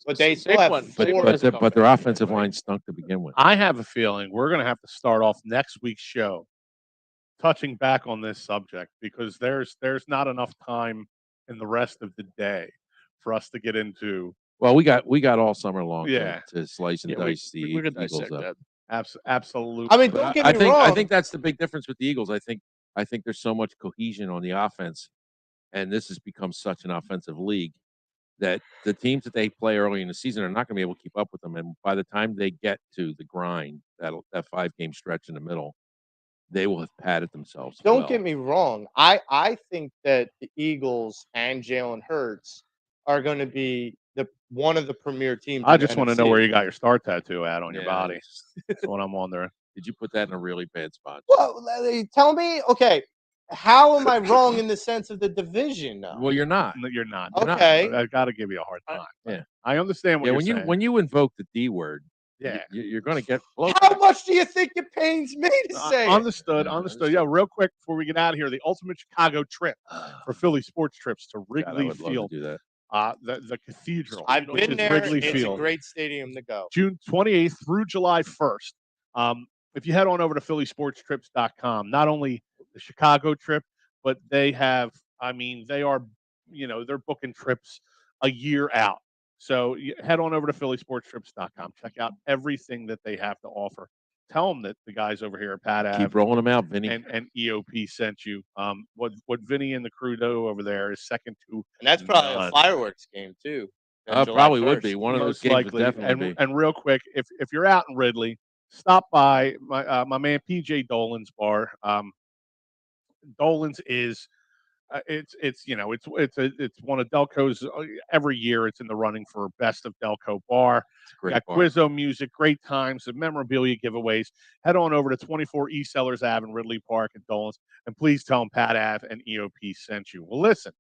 But they still have Saquon- four- Saquon But hasn't come but their back. offensive line stunk to begin with. I have a feeling we're going to have to start off next week's show touching back on this subject because there's not enough time in the rest of the day for us to get into. Well, we got all summer long Yeah. to slice and Yeah, dice the we could Eagles dissect up. that. Absolutely. I mean, But don't get I me think wrong. I think that's the big difference with the Eagles. I think there's so much cohesion on the offense, and this has become such an offensive league that the teams that they play early in the season are not going to be able to keep up with them. And by the time they get to the grind, that 5-game stretch in the middle, they will have padded themselves. Don't well. get me wrong. I think that the Eagles and Jalen Hurts are going to be one of the premier teams. I in the just want to know NFC. where you got your star tattoo at on your Yeah, body. That's what I'm wondering. Did you put that in a really bad spot? Well, tell me, okay, how am I wrong in the sense of the division? Though? Well, you're not. No, you're not. You're not. Okay. I got to give you a hard time. Yeah. I understand what Yeah, you're saying. when you invoke the D word, yeah. you're going to get How much do you think it pains me to say it? Understood. Yeah, real quick before we get out of here, the ultimate Chicago trip for Philly sports trips to God, I Wrigley would love Field, to do that. the cathedral. I've which been is there. Wrigley It's Field. a great stadium to go. June 28th through July 1st. If you head on over to phillysportstrips.com, not only the Chicago trip, but they have, they are, they're booking trips a year out. So you head on over to phillysportstrips.com. Check out everything that they have to offer. Tell them that the guys over here at Pat Ave Keep rolling them out, Vinny. and EOP sent you. What Vinny and the crew do over there is second to And that's probably none. a fireworks game too. Probably would be one of those Most games. likely. Would definitely be. And real quick, if you're out in Ridley, stop by my man PJ Dolan's bar. Dolan's is it's one of Delco's every year. It's in the running for best of Delco bar. It's a great Got bar. Quizzo music, great times, and memorabilia giveaways. Head on over to 24 East Sellers Ave in Ridley Park at Dolan's, and please tell them Pat Ave and EOP sent you. Well, listen,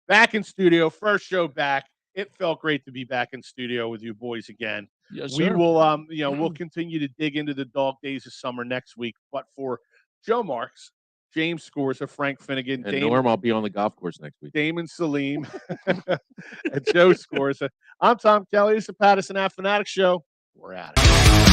back in studio, first show back. It felt great to be back in studio with you boys again. Yes, We sir. will, we'll continue to dig into the dog days of summer next week. But for Joe Marks, James Scorza, Frank Finnegan, And Norm, I'll be on the golf course next week. Damon Salim, and Joe Scorza. I'm Tom Kelly. It's the Pattison Ave Phanatics Show. We're at it.